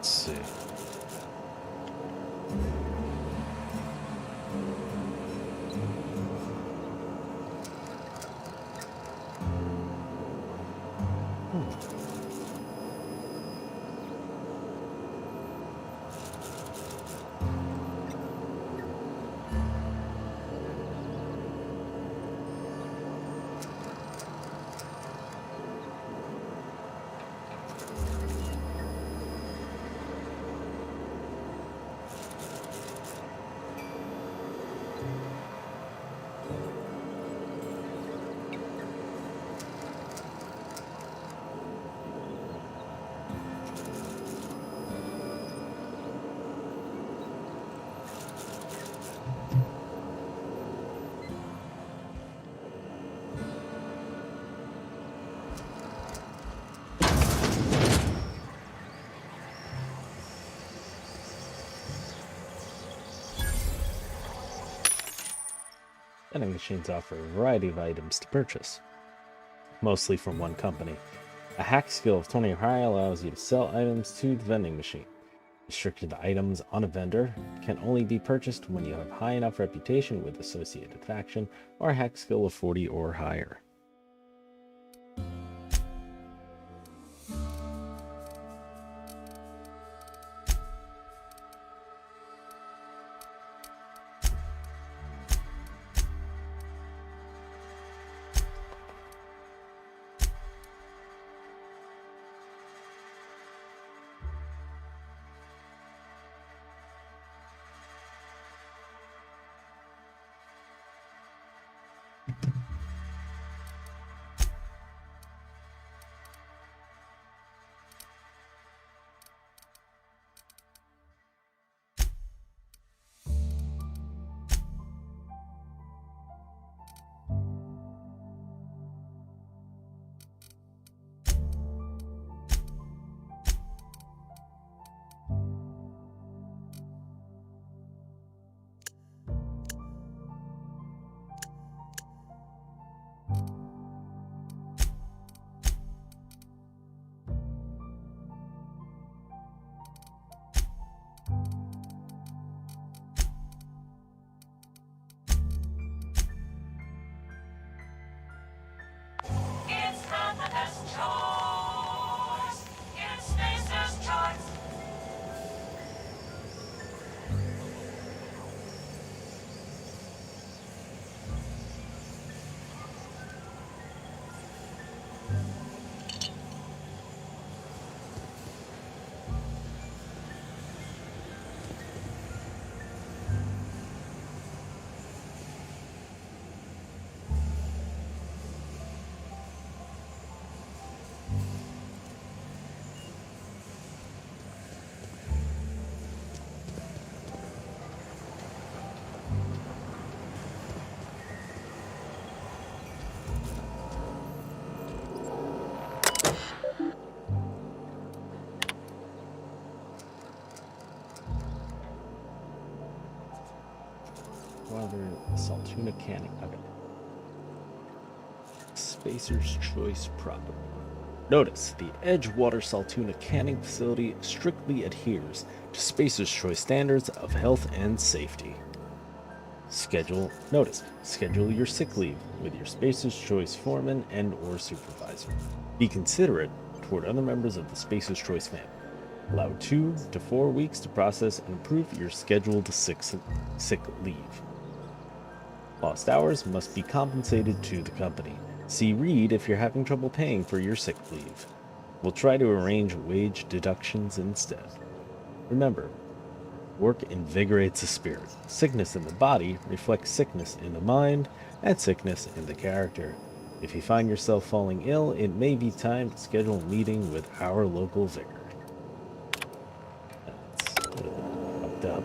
Let's see. Vending machines offer a variety of items to purchase, mostly from one company. A hack skill of 20 or higher allows you to sell items to the vending machine. Restricted items on a vendor can only be purchased when you have high enough reputation with associated faction or a hack skill of 40 or higher. It's Canada's choice. It's Spacer's choice. Saltuna Canning. Okay. Spacer's Choice property. Notice, the Edgewater Saltuna Canning Facility strictly adheres to Spacer's Choice standards of health and safety. Schedule your sick leave with your Spacer's Choice foreman and or supervisor. Be considerate toward other members of the Spacer's Choice family. Allow 2 to 4 weeks to process and approve your scheduled sick leave. Lost hours must be compensated to the company. See Reed if you're having trouble paying for your sick leave. We'll try to arrange wage deductions instead. Remember, work invigorates the spirit. Sickness in the body reflects sickness in the mind and sickness in the character. If you find yourself falling ill, it may be time to schedule a meeting with our local vicar. That's fucked up.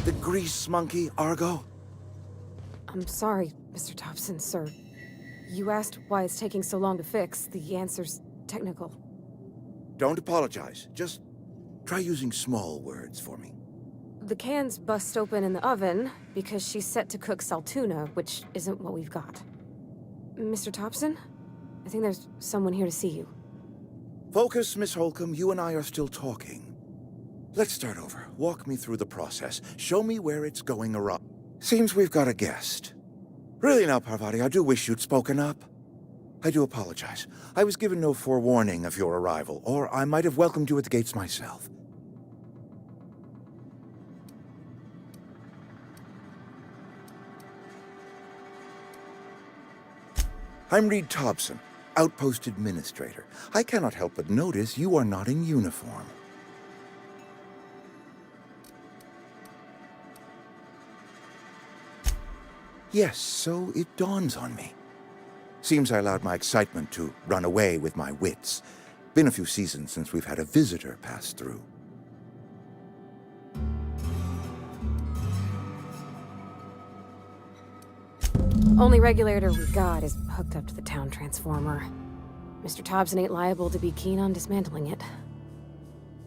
The grease monkey, Argo? I'm sorry. Mr. Thompson, sir. You asked why it's taking so long to fix. The answer's technical. Don't apologize. Just try using small words for me. The can's bust open in the oven because she's set to cook saltuna, which isn't what we've got. Mr. Thompson? I think there's someone here to see you. Focus, Miss Holcomb. You and I are still talking. Let's start over. Walk me through the process. Show me where it's going awry. Seems we've got a guest. Really now, Parvati, I do wish you'd spoken up. I do apologize. I was given no forewarning of your arrival, or I might have welcomed you at the gates myself. I'm Reed Thompson, Outpost Administrator. I cannot help but notice you are not in uniform. Yes, so it dawns on me. Seems I allowed my excitement to run away with my wits. Been a few seasons since we've had a visitor pass through. Only regulator we got is hooked up to the town transformer. Mr. Thompson ain't liable to be keen on dismantling it.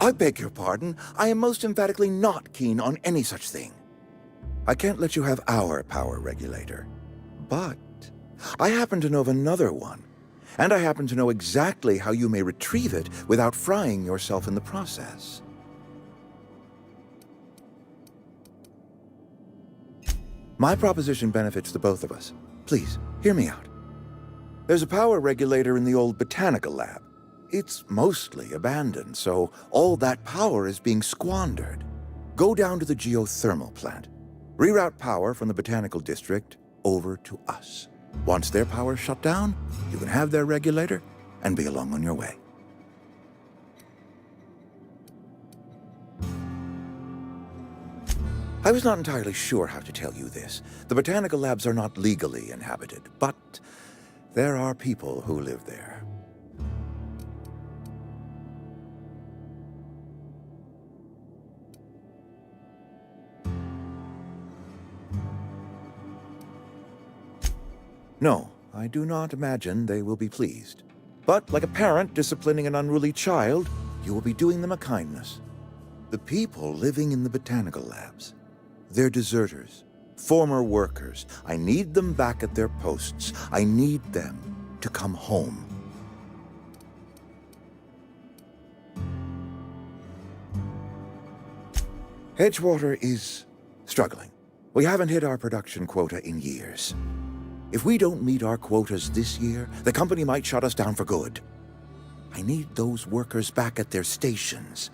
I beg your pardon. I am most emphatically not keen on any such thing. I can't let you have our power regulator. But I happen to know of another one. And I happen to know exactly how you may retrieve it without frying yourself in the process. My proposition benefits the both of us. Please, hear me out. There's a power regulator in the old botanical lab. It's mostly abandoned, so all that power is being squandered. Go down to the geothermal plant. Reroute power from the botanical district over to us. Once their power's shut down, you can have their regulator and be along on your way. I was not entirely sure how to tell you this. The botanical labs are not legally inhabited, but there are people who live there. No, I do not imagine they will be pleased. But like a parent disciplining an unruly child, you will be doing them a kindness. The people living in the botanical labs, they're deserters, former workers. I need them back at their posts. I need them to come home. Edgewater is struggling. We haven't hit our production quota in years. If we don't meet our quotas this year, the company might shut us down for good. I need those workers back at their stations.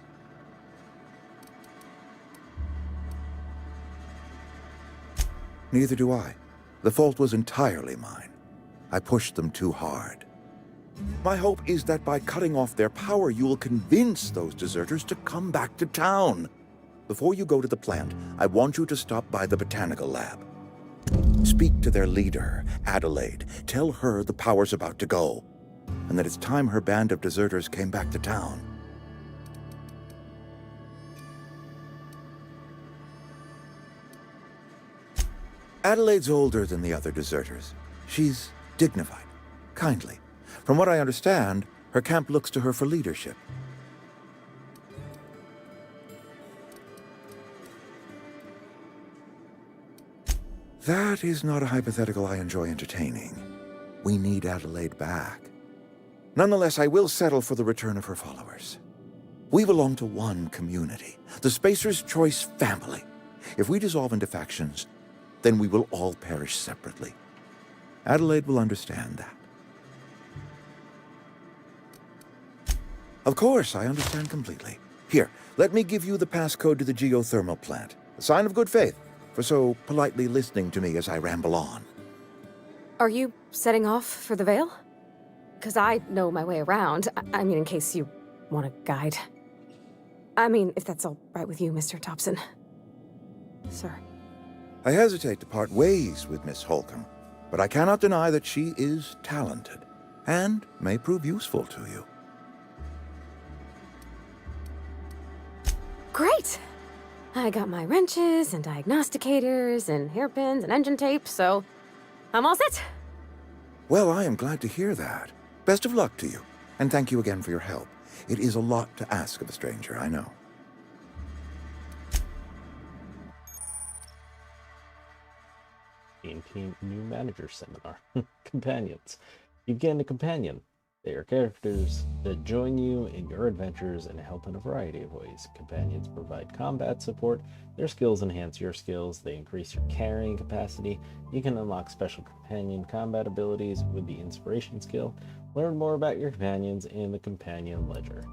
Neither do I. The fault was entirely mine. I pushed them too hard. My hope is that by cutting off their power, you will convince those deserters to come back to town. Before you go to the plant, I want you to stop by the botanical lab. Speak to their leader, Adelaide. Tell her the power's about to go, and that it's time her band of deserters came back to town. Adelaide's older than the other deserters. She's dignified, kindly. From what I understand, her camp looks to her for leadership. That is not a hypothetical I enjoy entertaining. We need Adelaide back. Nonetheless, I will settle for the return of her followers. We belong to one community, the Spacer's Choice family. If we dissolve into factions, then we will all perish separately. Adelaide will understand that. Of course, I understand completely. Here, let me give you the passcode to the geothermal plant. A sign of good faith for so politely listening to me as I ramble on. Are you setting off for the Vale? Because I know my way around. I mean, in case you want a guide. I mean, if that's all right with you, Mr. Thompson. Sir. I hesitate to part ways with Miss Holcomb, but I cannot deny that she is talented and may prove useful to you. Great! I got my wrenches and diagnosticators and hairpins and engine tape, so I'm all set. Well, I am glad to hear that. Best of luck to you, and thank you again for your help. It is a lot to ask of a stranger, I know. Team New Manager Seminar. Companions. You gain a companion. They are characters that join you in your adventures and help in a variety of ways. Companions provide combat support. Their skills enhance your skills. They increase your carrying capacity. You can unlock special companion combat abilities with the Inspiration skill. Learn more about your companions in the Companion Ledger.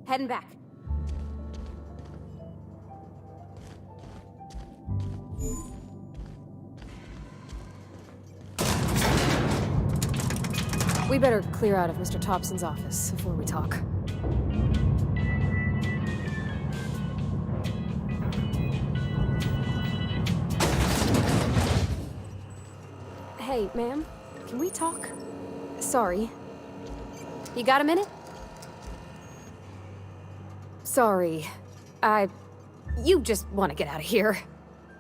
Heading back. We better clear out of Mr. Thompson's office before we talk. Hey, ma'am, can we talk? Sorry. You got a minute? Sorry. You just want to get out of here.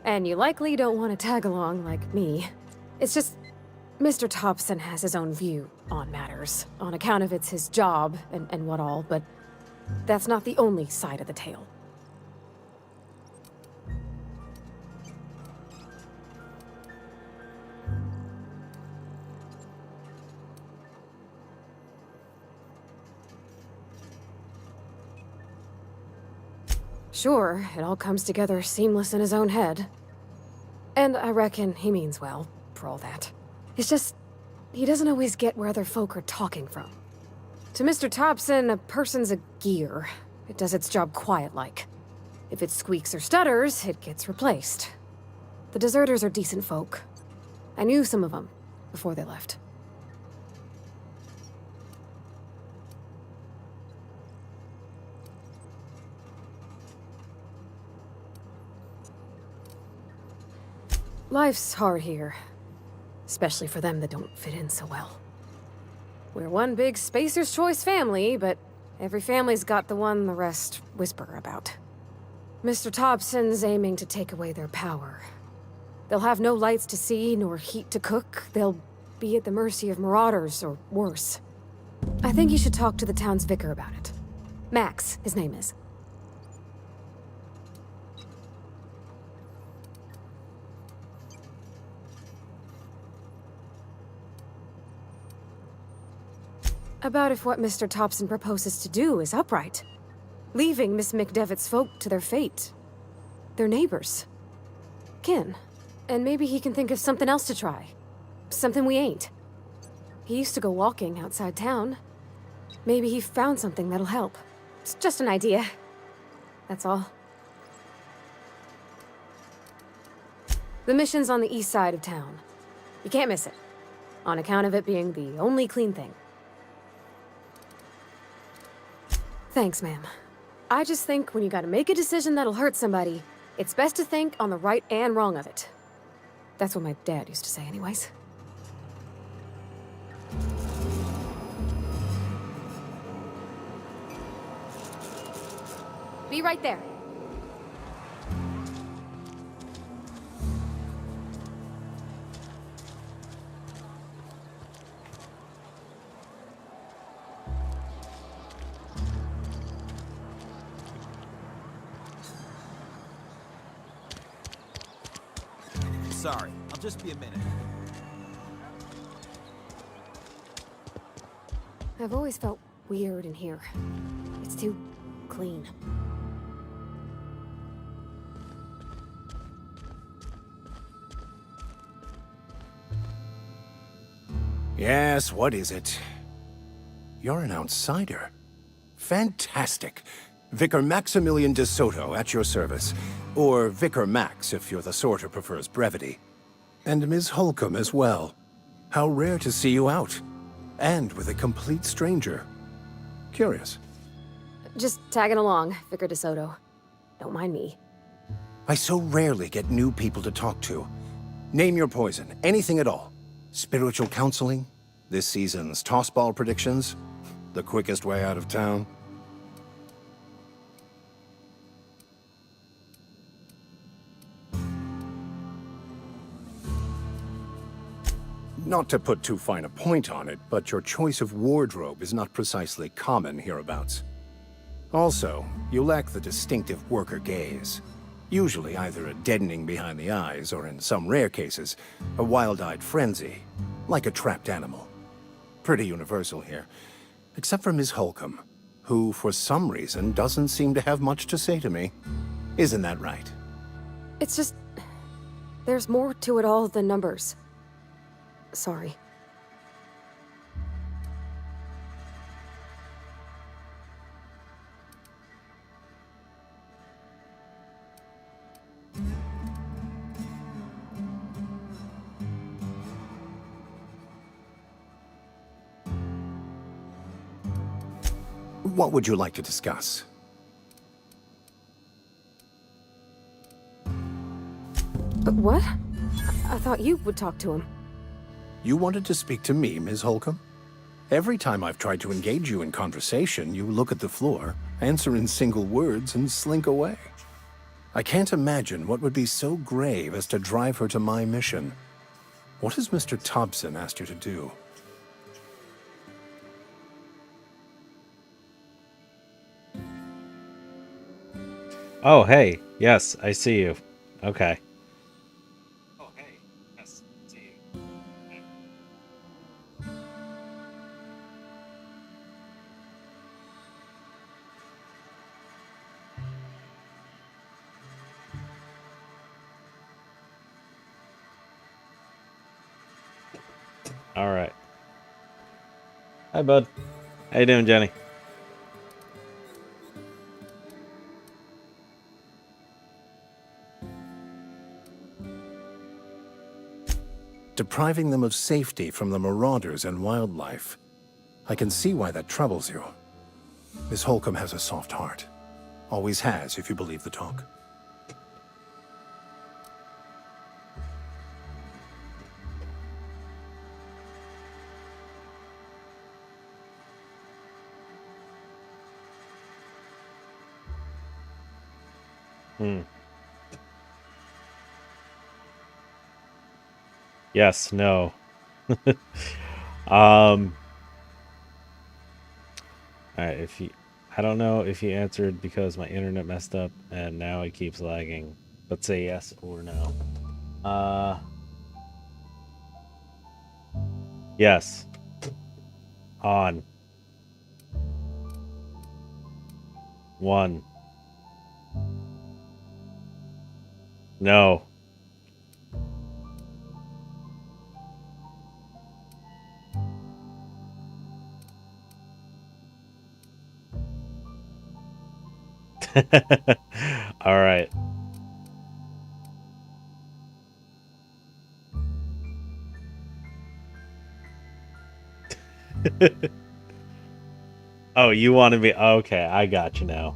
And you likely don't want to tag along like me. It's just, Mr. Thompson has his own view on matters, on account of it's his job and what all, but that's not the only side of the tale. Sure, it all comes together seamless in his own head. And I reckon he means well, for all that. It's just, he doesn't always get where other folk are talking from. To Mr. Thompson, a person's a gear. It does its job quiet-like. If it squeaks or stutters, it gets replaced. The deserters are decent folk. I knew some of them before they left. Life's hard here. Especially for them that don't fit in so well. We're one big Spacer's Choice family, but every family's got the one the rest whisper about. Mr. Thompson's aiming to take away their power. They'll have no lights to see, nor heat to cook. They'll be at the mercy of marauders, or worse. I think you should talk to the town's vicar about it. Max, his name is. About if what Mr. Thompson proposes to do is upright. Leaving Miss McDevitt's folk to their fate. Their neighbors. Kin. And maybe he can think of something else to try. Something we ain't. He used to go walking outside town. Maybe he found something that'll help. It's just an idea. That's all. The mission's on the east side of town. You can't miss it. On account of it being the only clean thing. Thanks, ma'am. I just think when you gotta make a decision that'll hurt somebody, it's best to think on the right and wrong of it. That's what my dad used to say anyways. Be right there. Sorry, I'll just be a minute. I've always felt weird in here. It's too clean. Yes, what is it? You're an outsider. Fantastic. Vicar Maximilian de Soto at your service. Or Vicar Max if you're the sort who prefers brevity. And Ms. Holcomb as well. How rare to see you out. And with a complete stranger. Curious. Just tagging along, Vicar DeSoto. Don't mind me. I so rarely get new people to talk to. Name your poison, anything at all. Spiritual counseling? This season's tossball predictions? The quickest way out of town? Not to put too fine a point on it, but your choice of wardrobe is not precisely common hereabouts. Also, you lack the distinctive worker gaze. Usually either a deadening behind the eyes, or in some rare cases, a wild-eyed frenzy, like a trapped animal. Pretty universal here, except for Ms. Holcomb, who, for some reason, doesn't seem to have much to say to me. Isn't that right? It's just... there's more to it all than numbers. Sorry. What would you like to discuss? But what? I thought you would talk to him. You wanted to speak to me, Ms. Holcomb? Every time I've tried to engage you in conversation, you look at the floor, answer in single words, and slink away. I can't imagine what would be so grave as to drive her to my mission. What has Mr. Thompson asked you to do? Oh, hey. Yes, I see you. Okay. Oh, hey. Yes, I see you. All right. Hi, bud. How you doing, Jenny? Depriving them of safety from the marauders and wildlife. I can see why that troubles you. Miss Holcomb has a soft heart. Always has, if you believe the talk. Yes, no. Alright, if you I don't know if you answered because my internet messed up and now it keeps lagging. But say yes or no. Yes. On. 1. No. All right. Oh, you want to be okay? I got you now.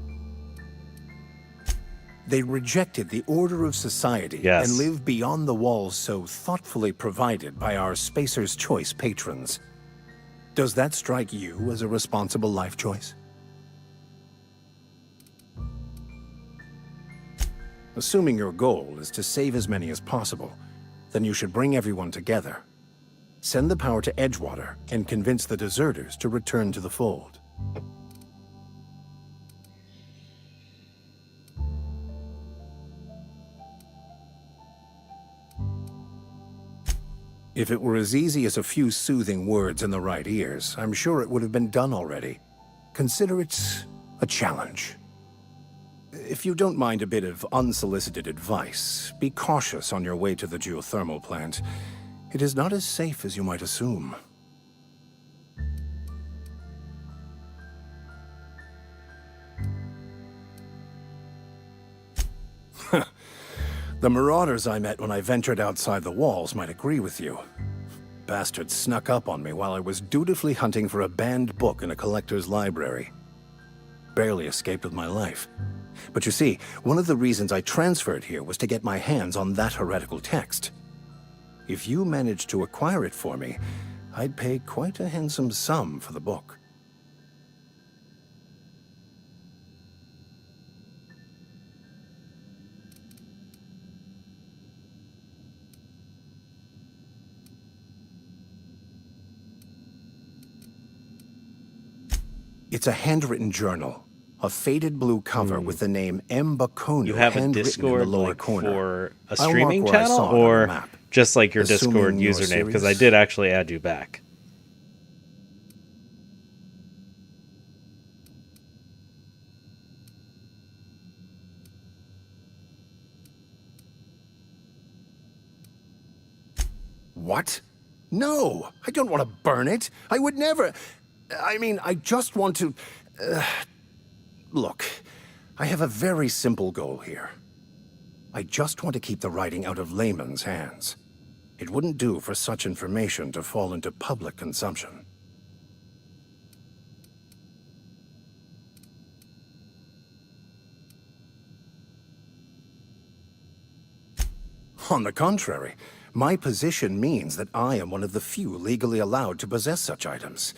They rejected the order of society Yes. and live beyond the walls so thoughtfully provided by our Spacer's Choice patrons. Does that strike you as a responsible life choice? Assuming your goal is to save as many as possible, then you should bring everyone together. Send the power to Edgewater and convince the deserters to return to the fold. If it were as easy as a few soothing words in the right ears, I'm sure it would have been done already. consider it a challenge. If you don't mind a bit of unsolicited advice, be cautious on your way to the geothermal plant. It is not as safe as you might assume. The marauders I met when I ventured outside the walls might agree with you. Bastards snuck up on me while I was dutifully hunting for a banned book in a collector's library. Barely escaped with my life. But you see, one of the reasons I transferred here was to get my hands on that heretical text. If you managed to acquire it for me, I'd pay quite a handsome sum for the book. It's a handwritten journal. A faded blue cover with the name M. Bakono You have a handwritten Discord in the lower like corner. for a I'll mark streaming where I channel, saw it on the or map. just like your Discord Assuming you're username? Because I serious? did actually add you back. What? No, I don't want to burn it. I would never. I mean, I just want to. Look, I have a very simple goal here. I just want to keep the writing out of layman's hands. It wouldn't do for such information to fall into public consumption. On the contrary, my position means that I am one of the few legally allowed to possess such items.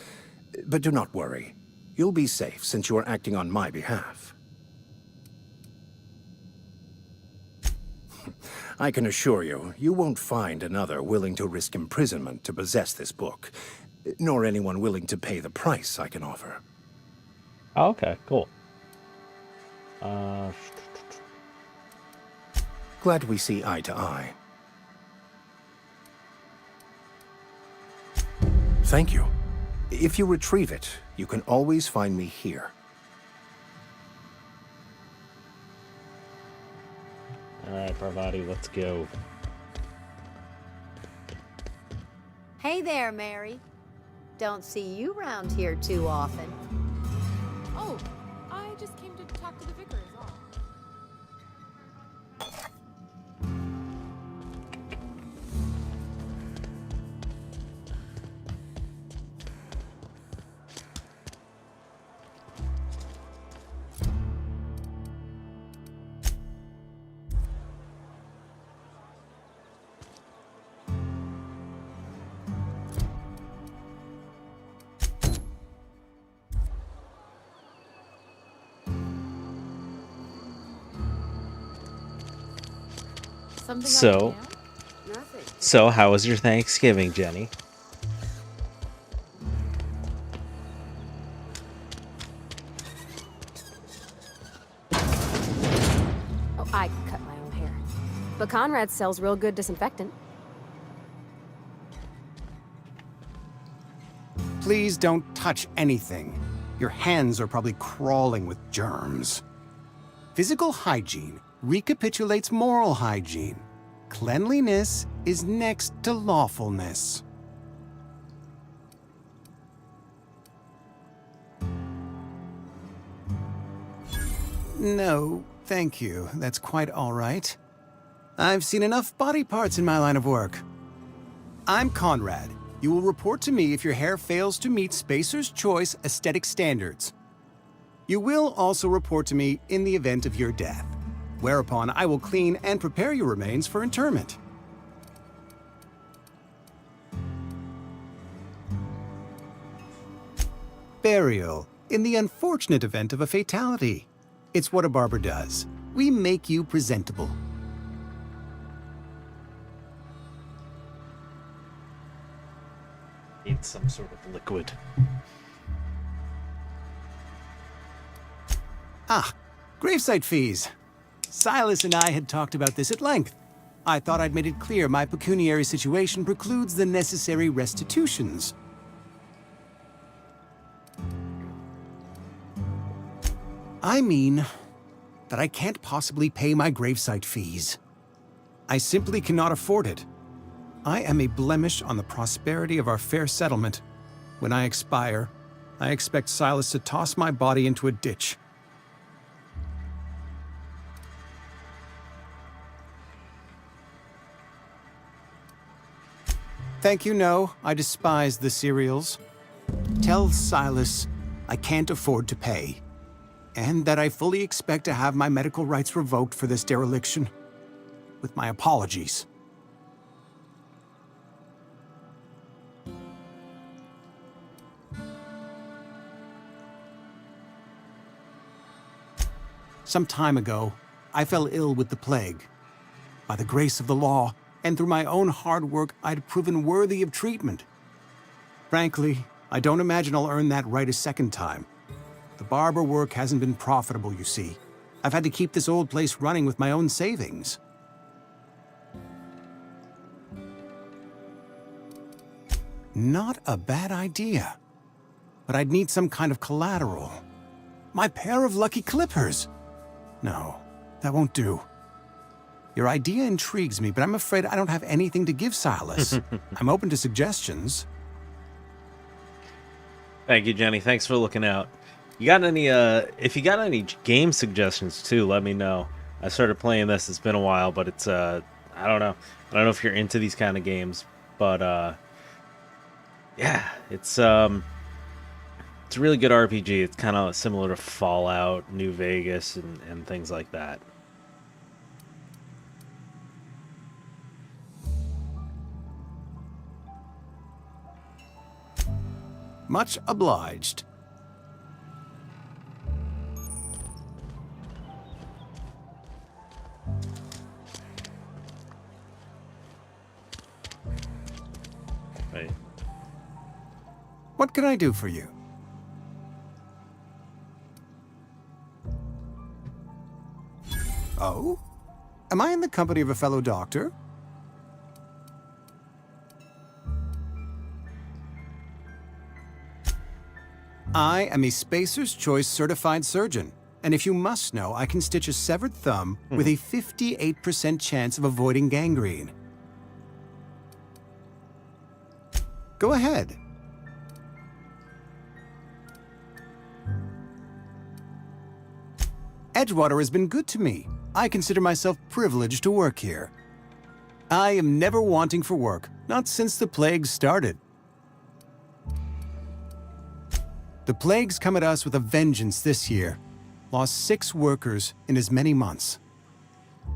But do not worry. You'll be safe since you are acting on my behalf. I can assure you, you won't find another willing to risk imprisonment to possess this book, nor anyone willing to pay the price I can offer. Oh, okay, cool. Glad we see eye to eye. Thank you. If you retrieve it, you can always find me here. All right, Parvati, let's go. Hey there, Mary. Don't see you round here too often. Oh, I just came to talk to the vicar is all. Something So- I can do? Nothing. So, how was your Thanksgiving, Jenny? Oh, I cut my own hair. But Conrad sells real good disinfectant. Please don't touch anything. Your hands are probably crawling with germs. Physical hygiene recapitulates moral hygiene. Cleanliness is next to lawfulness. No, thank you. That's quite all right. I've seen enough body parts in my line of work. I'm Conrad. You will report to me if your hair fails to meet Spacer's Choice aesthetic standards. You will also report to me in the event of your death, whereupon I will clean and prepare your remains for interment. Burial, in the unfortunate event of a fatality. It's what a barber does. We make you presentable. Need some sort of liquid. Ah, gravesite fees. Silas and I had talked about this at length. I thought I'd made it clear my pecuniary situation precludes the necessary restitutions. I mean that I can't possibly pay my gravesite fees. I simply cannot afford it. I am a blemish on the prosperity of our fair settlement. When I expire, I expect Silas to toss my body into a ditch. Thank you, no. I despise the cereals. Tell Silas I can't afford to pay, and that I fully expect to have my medical rights revoked for this dereliction. With my apologies. Some time ago, I fell ill with the plague. By the grace of the law, and through my own hard work, I'd proven worthy of treatment. Frankly, I don't imagine I'll earn that right a second time. The barber work hasn't been profitable, you see. I've had to keep this old place running with my own savings. Not a bad idea. But I'd need some kind of collateral. My pair of lucky clippers! No, that won't do. Your idea intrigues me, but I'm afraid I don't have anything to give Silas. I'm open to suggestions. Thank you, Jenny. Thanks for looking out. You got any, if you got any game suggestions too, let me know. I started playing this, it's been a while, but it's, I don't know. I don't know if you're into these kind of games, but, yeah, it's a really good RPG. It's kind of similar to Fallout, New Vegas, and things like that. Much obliged. Right. What can I do for you? Oh? Am I in the company of a fellow doctor? I am a Spacer's Choice certified surgeon, and if you must know, I can stitch a severed thumb with a 58% chance of avoiding gangrene. Go ahead. Edgewater has been good to me. I consider myself privileged to work here. I am never wanting for work, not since the plague started. The plague's come at us with a vengeance this year. Lost 6 workers in as many months.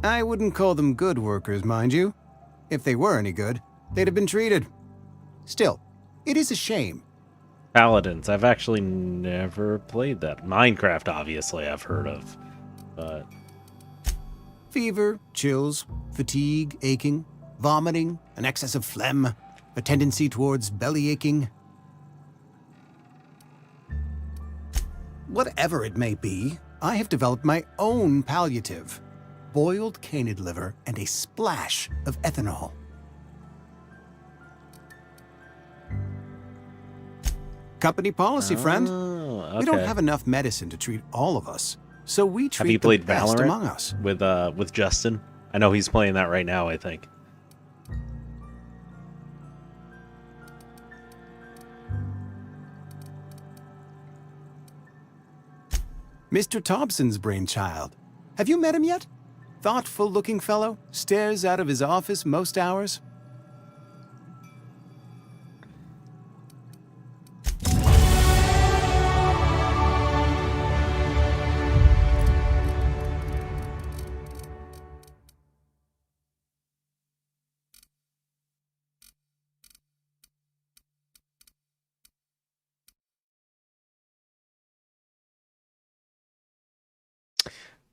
I wouldn't call them good workers, mind you. If they were any good, they'd have been treated. Still, it is a shame. Paladins. I've actually never played that. Minecraft, obviously, I've heard of, but... Fever, chills, fatigue, aching, vomiting, an excess of phlegm, a tendency towards belly aching. Whatever it may be, I have developed my own palliative. Boiled canid liver and a splash of ethanol. Company policy, friend. Oh, We don't okay. have enough medicine to treat all of us, so we Have treat you the played best Valorant among us. with Justin? I know he's playing that right now, I think. Mr. Thompson's brainchild. Have you met him yet? Thoughtful-looking fellow, stares out of his office most hours.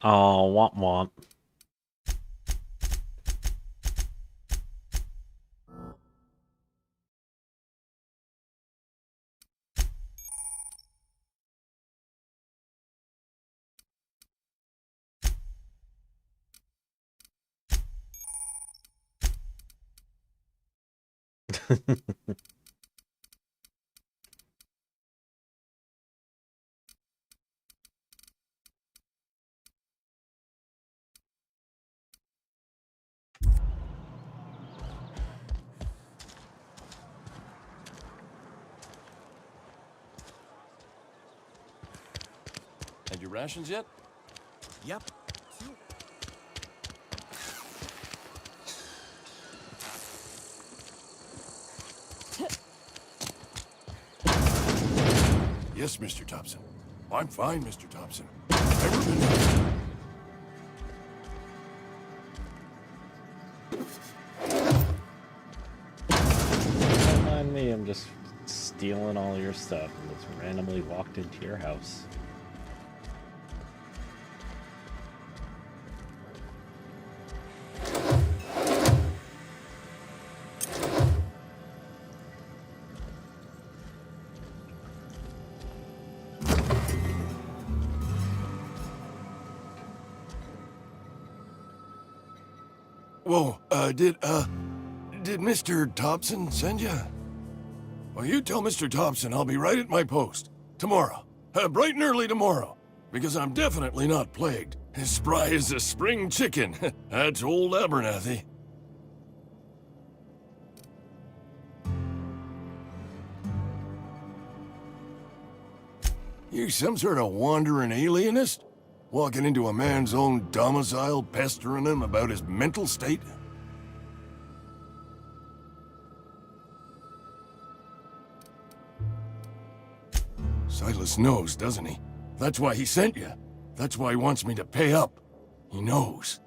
Oh, womp womp. rations yet? Yep. Yes, Mr. Thompson. I'm fine, Mr. Thompson. Never been... Don't mind me, I'm just stealing all your stuff and just randomly walked into your house. Whoa, did Mr. Thompson send you? Well, you tell Mr. Thompson I'll be right at my post. Tomorrow. Bright and early tomorrow. Because I'm definitely not plagued. As spry as a spring chicken. That's old Abernathy. You some sort of wandering alienist? Walking into a man's own domicile, pestering him about his mental state? Silas knows, doesn't he? That's why he sent you. That's why he wants me to pay up. He knows.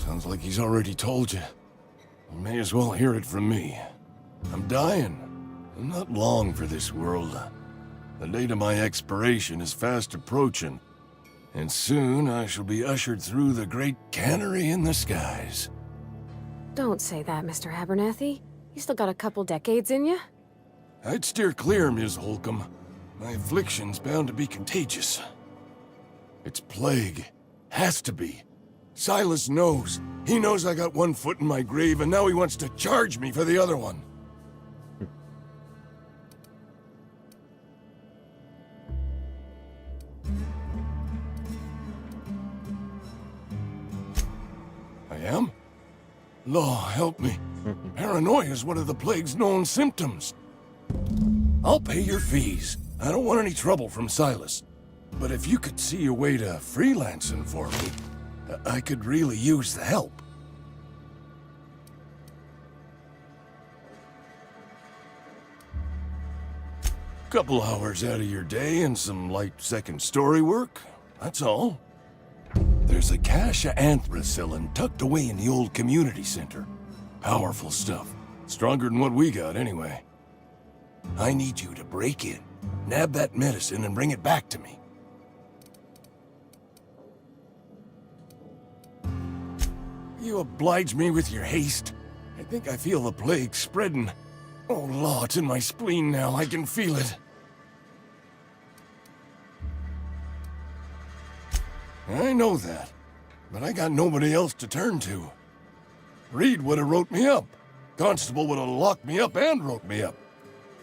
Sounds like he's already told you. You may as well hear it from me. I'm dying. I'm not long for this world. The date of my expiration is fast approaching, and soon I shall be ushered through the great cannery in the skies. Don't say that, Mr. Abernathy. You still got a couple decades in you. I'd steer clear, Ms. Holcomb. My affliction's bound to be contagious. It's plague. Has to be. Silas knows. He knows I got one foot in my grave, and now he wants to charge me for the other one. I am? Law, help me. Paranoia is one of the plague's known symptoms. I'll pay your fees. I don't want any trouble from Silas. But if you could see a way to freelancing for me, I could really use the help. Couple hours out of your day and some light second story work, that's all. There's a cache of anthracillin tucked away in the old community center. Powerful stuff. Stronger than what we got, anyway. I need you to break in, nab that medicine, and bring it back to me. You oblige me with your haste. I think I feel the plague spreading. Oh, Law, it's in my spleen now. I can feel it. I know that, but I got nobody else to turn to. Reed would have wrote me up. Constable would have locked me up and wrote me up.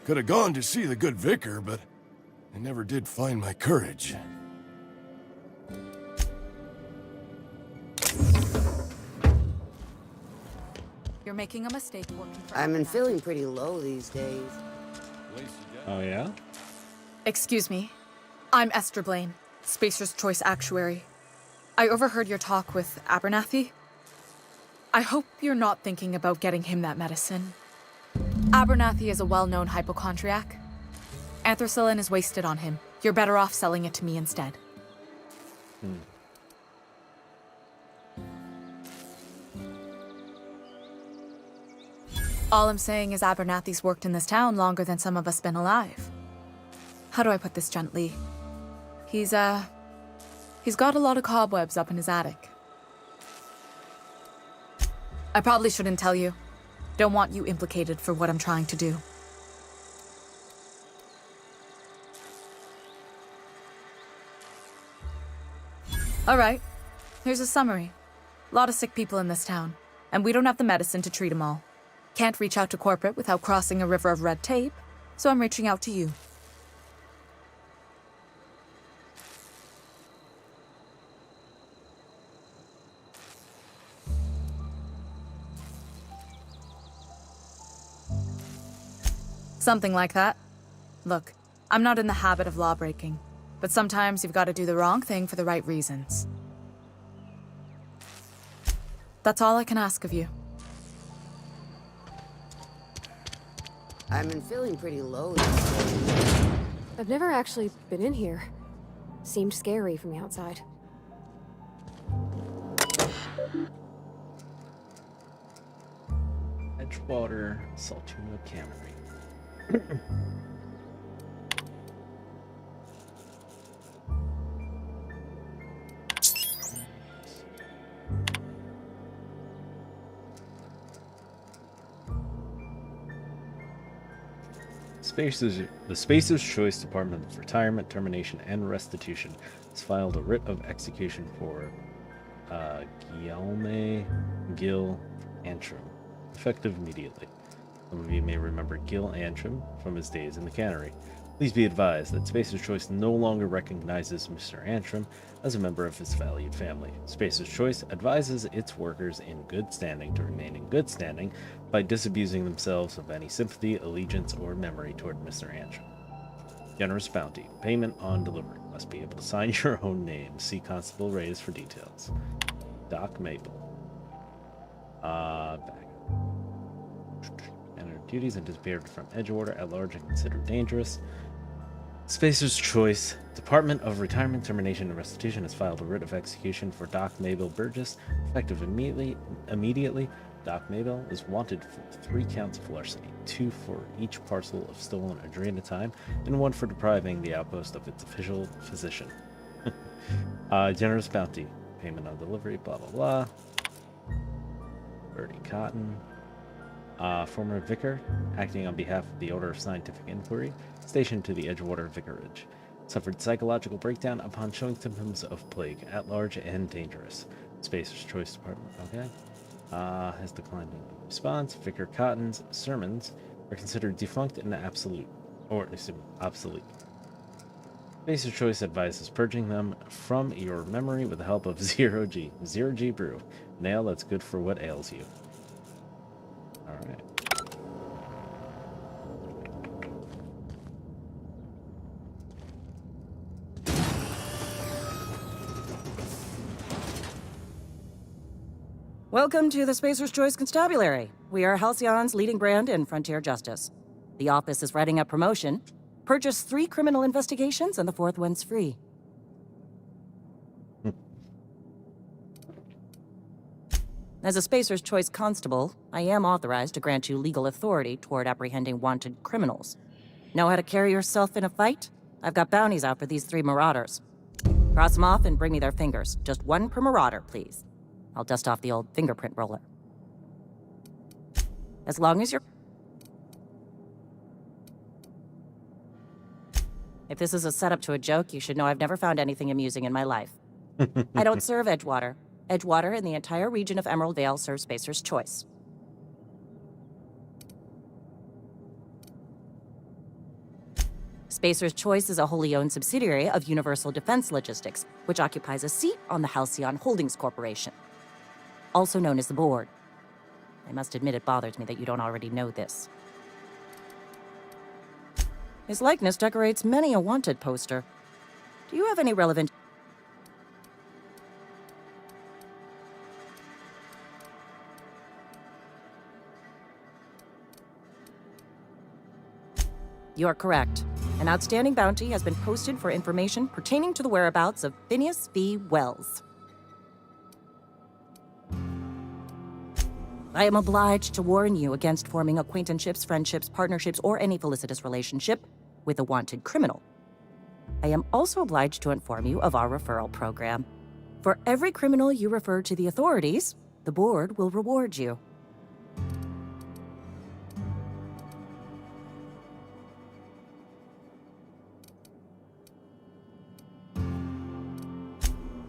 Could have gone to see the good vicar, but I never did find my courage. You're making a mistake working for I've been Abernathy. feeling pretty low these days. Oh, yeah? Excuse me. I'm Esther Blaine, Spacer's Choice Actuary. I overheard your talk with Abernathy. I hope you're not thinking about getting him that medicine. Abernathy is a well-known hypochondriac. Anthracillin is wasted on him. You're better off selling it to me instead. All I'm saying is Abernathy's worked in this town longer than some of us been alive. How do I put this gently? He's got a lot of cobwebs up in his attic. I probably shouldn't tell you. Don't want you implicated for what I'm trying to do. All right, here's a summary. A lot of sick people in this town, and we don't have the medicine to treat them all. Can't reach out to corporate without crossing a river of red tape, so I'm reaching out to you. Something like that. Look, I'm not in the habit of law breaking, but sometimes you've got to do the wrong thing for the right reasons. That's all I can ask of you. I've been feeling pretty low these days. I've never actually been in here. Seemed scary from the outside. Edgewater, Saltuna Cannery. The Spacer's Choice Department of Retirement, Termination, and Restitution has filed a writ of execution for Guillaume Gil Antrim, effective immediately. Some of you may remember Gil Antrim from his days in the cannery. Please be advised that Spacer's Choice no longer recognizes Mr. Antrim as a member of his valued family. Spacer's Choice advises its workers in good standing to remain in good standing by disabusing themselves of any sympathy, allegiance, or memory toward Mr. Antrim. Generous bounty. Payment on delivery. Must be able to sign your own name. See Constable Reyes for details. Doc Mabel. Back. And her duties and disappeared from Edgewater at large and considered dangerous. Spacer's Choice Department of Retirement, Termination, and Restitution has filed a writ of execution for Doc Mabel Burgess, effective immediately. Doc Mabel is wanted for 3 counts of larceny, 2 for each parcel of stolen adrenatime, and 1 for depriving the outpost of its official physician. Generous bounty, payment on delivery, blah blah blah. Bertie Cotton, former vicar, acting on behalf of the Order of Scientific Inquiry, stationed to the Edgewater Vicarage, suffered psychological breakdown upon showing symptoms of plague, at large and dangerous. Spacer's Choice Department, okay. Has declined in response. Vicar Cotton's sermons are considered defunct and obsolete. Spacer's Choice advises purging them from your memory with the help of Zero G. Zero G brew. Nail that's good for what ails you. Alright. Welcome to the Spacer's Choice Constabulary. We are Halcyon's leading brand in frontier justice. The office is writing up promotion. Purchase 3 criminal investigations and the 4th one's free. As a Spacer's Choice constable, I am authorized to grant you legal authority toward apprehending wanted criminals. Know how to carry yourself in a fight? I've got bounties out for these 3 marauders. Cross them off and bring me their fingers. Just 1 per marauder, please. I'll dust off the old fingerprint roller. As long as you're... If this is a setup to a joke, you should know I've never found anything amusing in my life. I don't serve Edgewater. Edgewater and the entire region of Emerald Vale serve Spacer's Choice. Spacer's Choice is a wholly owned subsidiary of Universal Defense Logistics, which occupies a seat on the Halcyon Holdings Corporation, also known as the Board. I must admit it bothers me that you don't already know this. His likeness decorates many a wanted poster. Do you have any relevant... You are correct. An outstanding bounty has been posted for information pertaining to the whereabouts of Phineas V. Wells. I am obliged to warn you against forming acquaintanceships, friendships, partnerships, or any felicitous relationship with a wanted criminal. I am also obliged to inform you of our referral program. For every criminal you refer to the authorities, the board will reward you.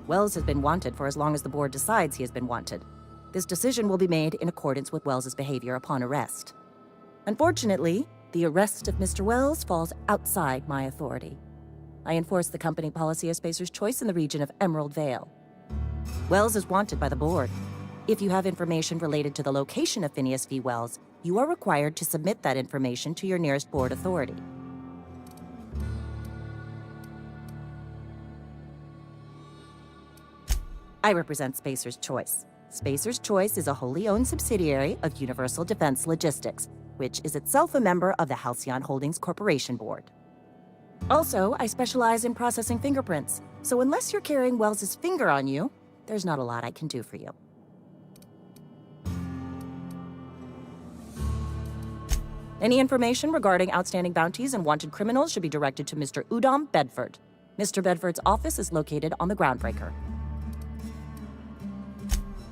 Wells has been wanted for as long as the board decides he has been wanted. This decision will be made in accordance with Wells's behavior upon arrest. Unfortunately, the arrest of Mr. Wells falls outside my authority. I enforce the company policy of Spacer's Choice in the region of Emerald Vale. Wells is wanted by the board. If you have information related to the location of Phineas V. Wells, you are required to submit that information to your nearest board authority. I represent Spacer's Choice. Spacer's Choice is a wholly owned subsidiary of Universal Defense Logistics, which is itself a member of the Halcyon Holdings Corporation Board. Also, I specialize in processing fingerprints, so unless you're carrying Wells's finger on you, there's not a lot I can do for you. Any information regarding outstanding bounties and wanted criminals should be directed to Mr. Udom Bedford. Mr. Bedford's office is located on the Groundbreaker,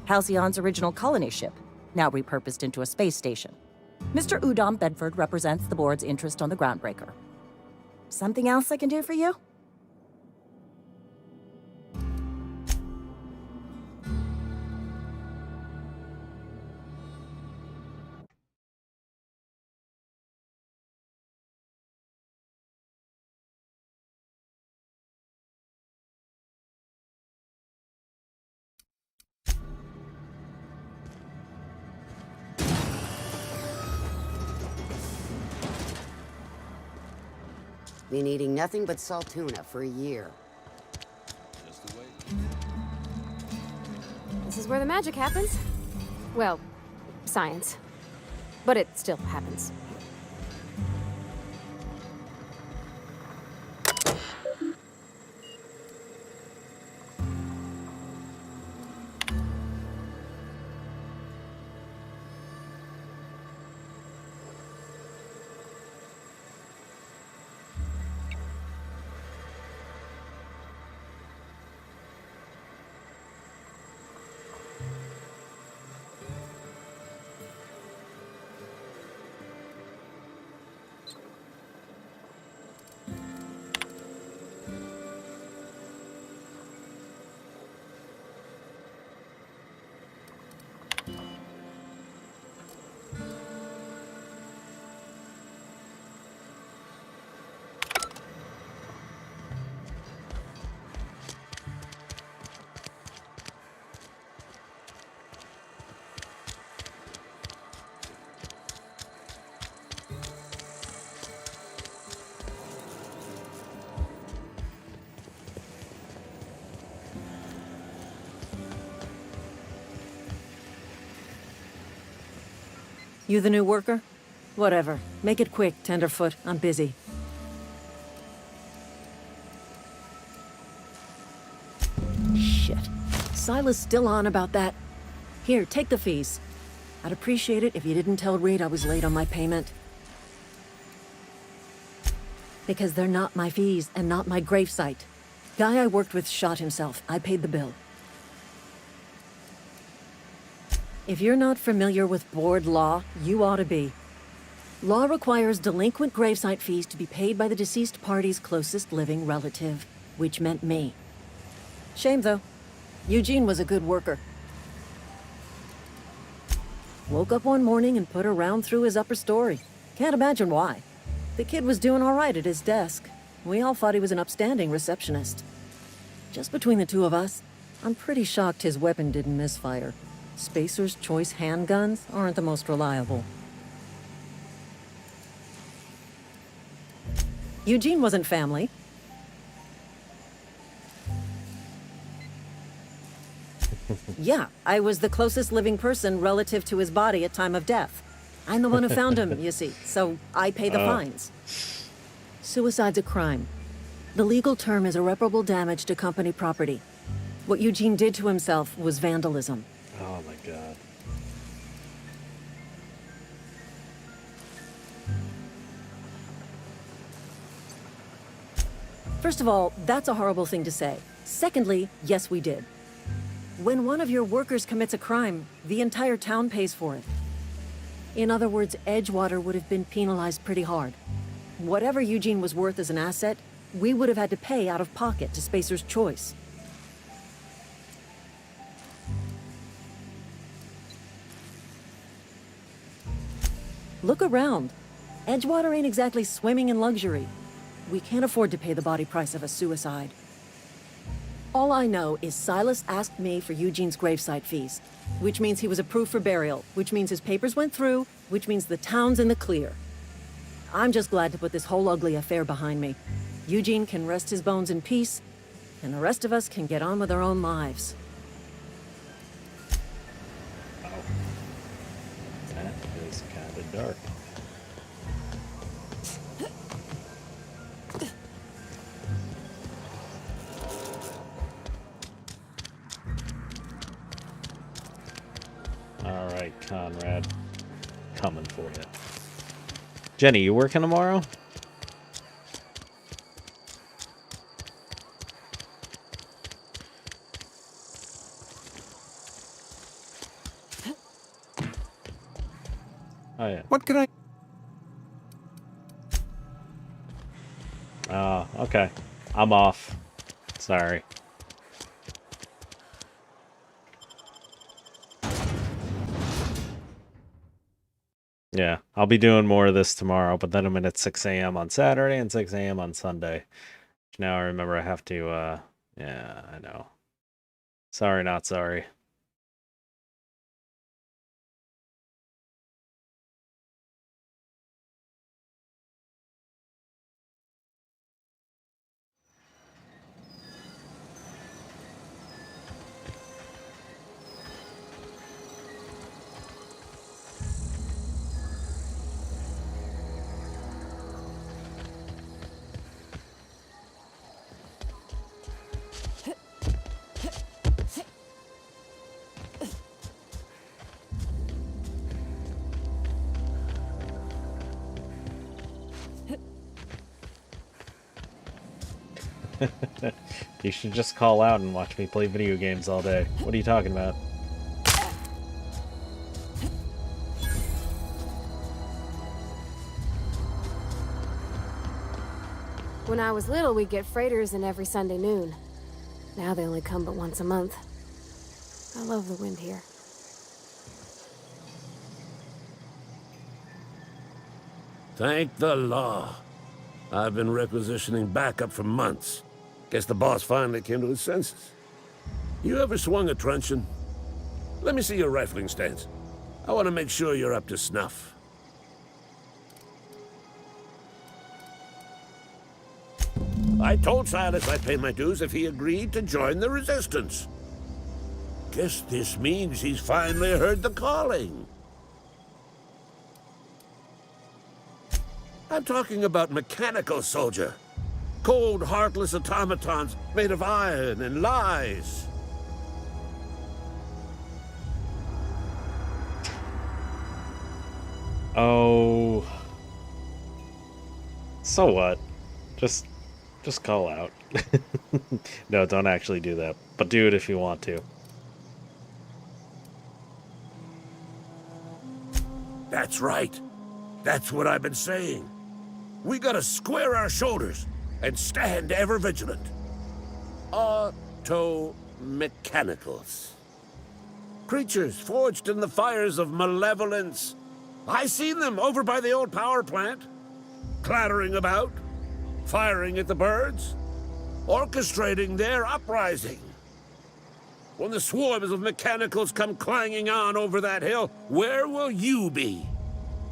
Halcyon's original colony ship, now repurposed into a space station. Mr. Udom Bedford represents the board's interest on the Groundbreaker. Something else I can do for you? Been eating nothing but salt tuna for a year. This is where the magic happens. Well, science. But it still happens. You the new worker? Whatever. Make it quick, Tenderfoot. I'm busy. Shit. Silas still on about that. Here, take the fees. I'd appreciate it if you didn't tell Reed I was late on my payment. Because they're not my fees and not my gravesite. Guy I worked with shot himself. I paid the bill. If you're not familiar with board law, you ought to be. Law requires delinquent gravesite fees to be paid by the deceased party's closest living relative, which meant me. Shame, though. Eugene was a good worker. Woke up one morning and put a round through his upper story. Can't imagine why. The kid was doing all right at his desk. We all thought he was an upstanding receptionist. Just between the two of us, I'm pretty shocked his weapon didn't misfire. Spacer's Choice handguns aren't the most reliable. Eugene wasn't family. Yeah, I was the closest living person relative to his body at time of death. I'm the one who found him, you see, so I pay the fines. Suicide's a crime. The legal term is irreparable damage to company property. What Eugene did to himself was vandalism. Oh my god. First of all, that's a horrible thing to say. Secondly, yes, we did. When one of your workers commits a crime, the entire town pays for it. In other words, Edgewater would have been penalized pretty hard. Whatever Eugene was worth as an asset, we would have had to pay out of pocket to Spacer's Choice. Look around. Edgewater ain't exactly swimming in luxury. We can't afford to pay the body price of a suicide. All I know is Silas asked me for Eugene's gravesite fees, which means he was approved for burial, which means his papers went through, which means the town's in the clear. I'm just glad to put this whole ugly affair behind me. Eugene can rest his bones in peace, and the rest of us can get on with our own lives. is kind of dark. All right, Conrad, coming for you. Jenny, you working tomorrow? Oh yeah. What could I... Oh, okay. I'm off. Sorry. Yeah, I'll be doing more of this tomorrow, but then I'm in at 6 a.m. on Saturday and 6 a.m. on Sunday. Now I remember I have to, yeah, I know. Sorry, not sorry. You should just call out and watch me play video games all day. What are you talking about? When I was little, we'd get freighters in every Sunday noon. Now they only come but once a month. I love the wind here. Thank the law. I've been requisitioning backup for months. Guess the boss finally came to his senses. You ever swung a truncheon? Let me see your rifling stance. I want to make sure you're up to snuff. I told Silas I'd pay my dues if he agreed to join the Resistance. Guess this means he's finally heard the calling. I'm talking about mechanical soldier. Cold, heartless automatons made of iron and lies. Oh. So what? Just call out. No, don't actually do that. But do it if you want to. That's right. That's what I've been saying. We gotta square our shoulders and stand ever vigilant. Auto-mechanicals. Creatures forged in the fires of malevolence. I seen them over by the old power plant. Clattering about, firing at the birds, orchestrating their uprising. When the swarms of mechanicals come clanging on over that hill, where will you be?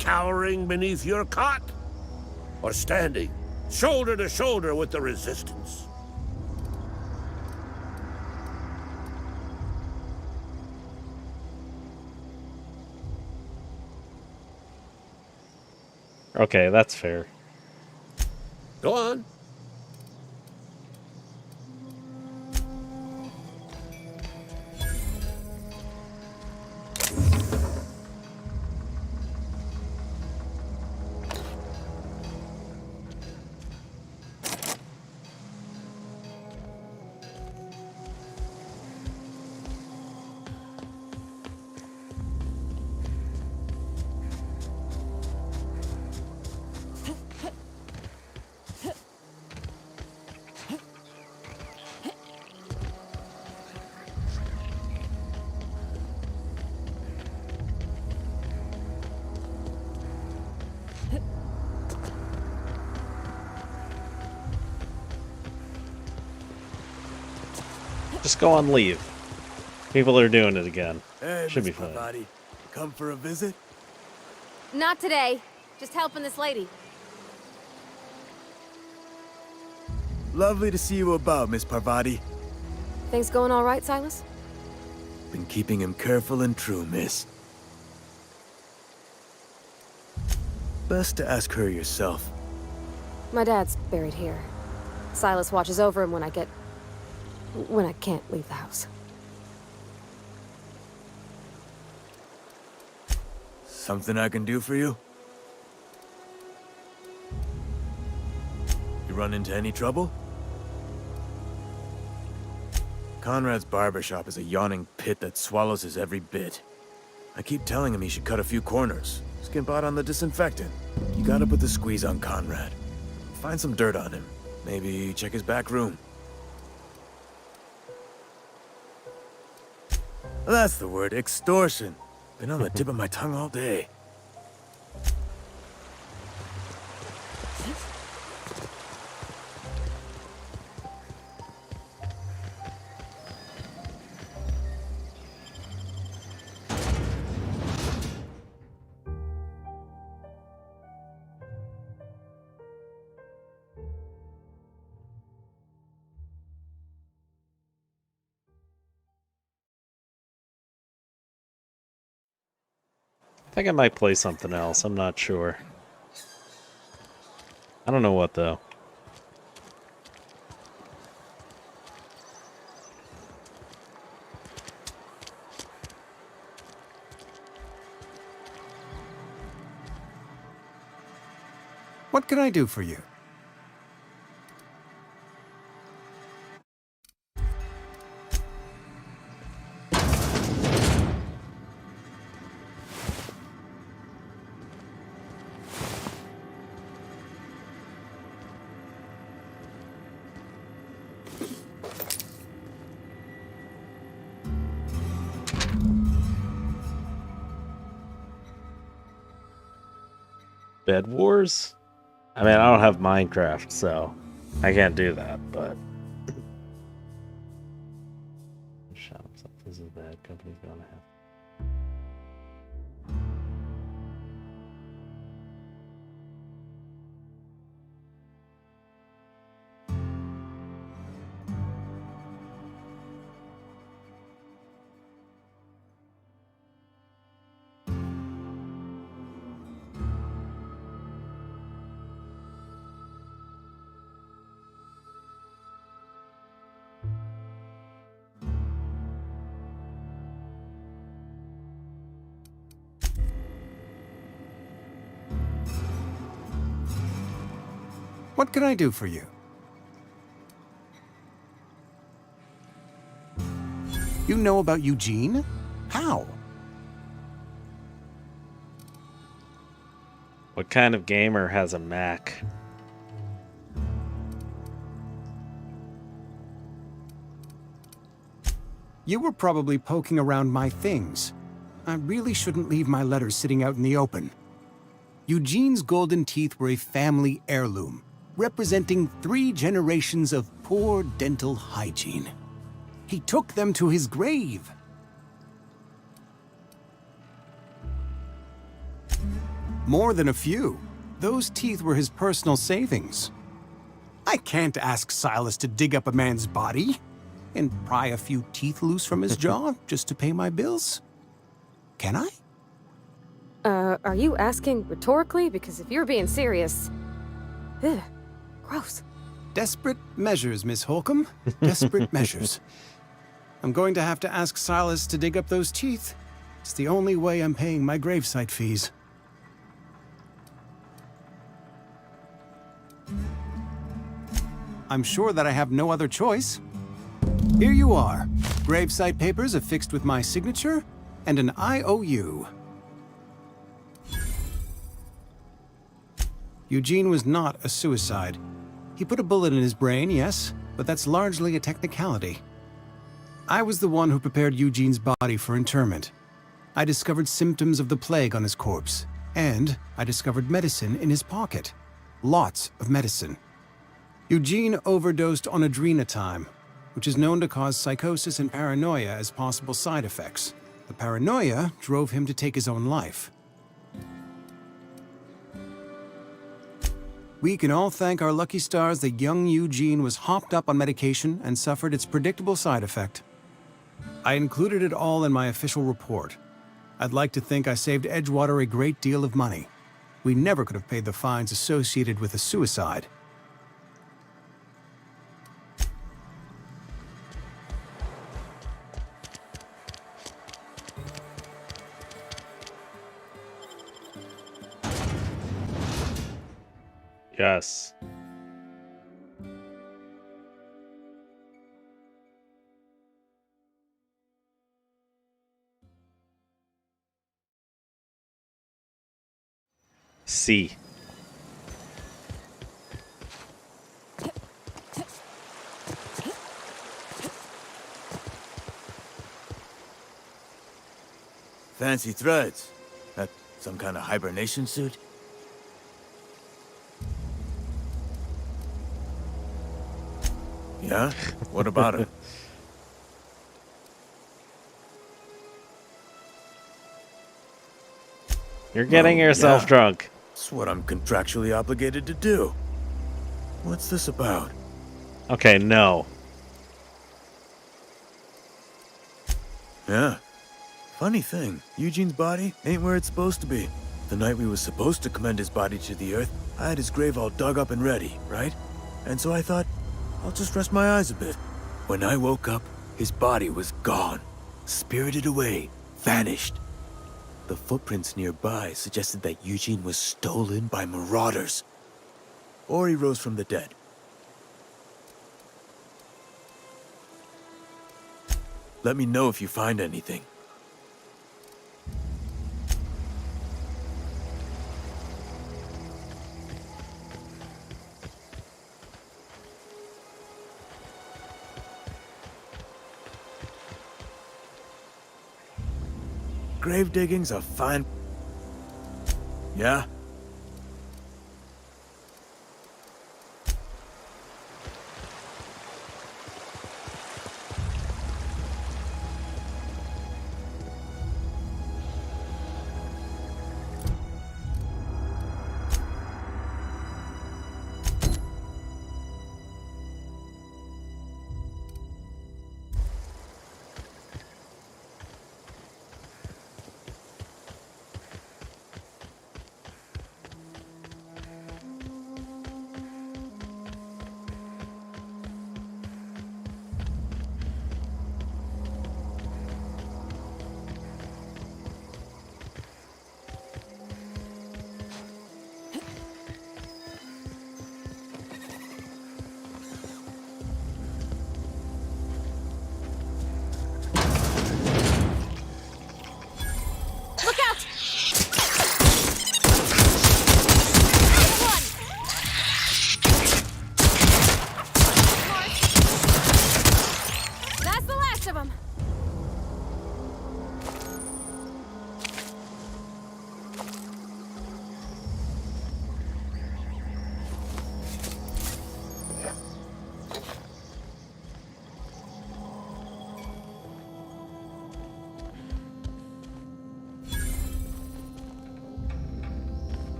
Cowering beneath your cot? Or standing shoulder to shoulder with the Resistance? Okay, that's fair. Go on. Just go on leave. People are doing it again. Hey, Should be Miss fine. Parvati, come for a visit? Not today. Just helping this lady. Lovely to see you about, Miss Parvati. Things going all right, Silas? Been keeping him careful and true, miss. Best to ask her yourself. My dad's buried here. Silas watches over him when I can't leave the house. Something I can do for you? You run into any trouble? Conrad's barbershop is a yawning pit that swallows his every bit. I keep telling him he should cut a few corners. Skimp out on the disinfectant. You gotta put the squeeze on Conrad. Find some dirt on him. Maybe check his back room. That's the word, extortion. Been on the tip of my tongue all day. I think I might play something else. I'm not sure. I don't know what, though. What can I do for you? Bed Wars? I mean, I don't have Minecraft, so I can't do that, but... Shut up, this is bad. Company's gonna have... What can I do for you? You know about Eugene? How? What kind of gamer has a Mac? You were probably poking around my things. I really shouldn't leave my letters sitting out in the open. Eugene's golden teeth were a family heirloom, representing 3 generations of poor dental hygiene. He took them to his grave. More than a few. Those teeth were his personal savings. I can't ask Silas to dig up a man's body and pry a few teeth loose from his jaw just to pay my bills. Can I? Are you asking rhetorically? Because if you're being serious... Ugh, gross. Desperate measures, Miss Holcomb. Desperate measures. I'm going to have to ask Silas to dig up those teeth. It's the only way I'm paying my gravesite fees. I'm sure that I have no other choice. Here you are. Gravesite papers affixed with my signature and an IOU. Eugene was not a suicide. He put a bullet in his brain, yes, but that's largely a technicality. I was the one who prepared Eugene's body for interment. I discovered symptoms of the plague on his corpse, and I discovered medicine in his pocket. Lots of medicine. Eugene overdosed on adrenatime, which is known to cause psychosis and paranoia as possible side effects. The paranoia drove him to take his own life. We can all thank our lucky stars that young Eugene was hopped up on medication and suffered its predictable side effect. I included it all in my official report. I'd like to think I saved Edgewater a great deal of money. we never could have paid the fines associated with a suicide. Yes. C. Fancy threads. That some kind of hibernation suit? Yeah? What about it? You're getting yourself yeah. drunk. It's what I'm contractually obligated to do. What's this about? Okay, no. Yeah. Funny thing, Eugene's body ain't where it's supposed to be. The night we was supposed to commend his body to the earth, I had his grave all dug up and ready, right? And so I thought, I'll just rest my eyes a bit. When I woke up, his body was gone. Spirited away. Vanished. The footprints nearby suggested that Eugene was stolen by marauders. Or he rose from the dead. Let me know if you find anything. Grave digging's a fine... Yeah?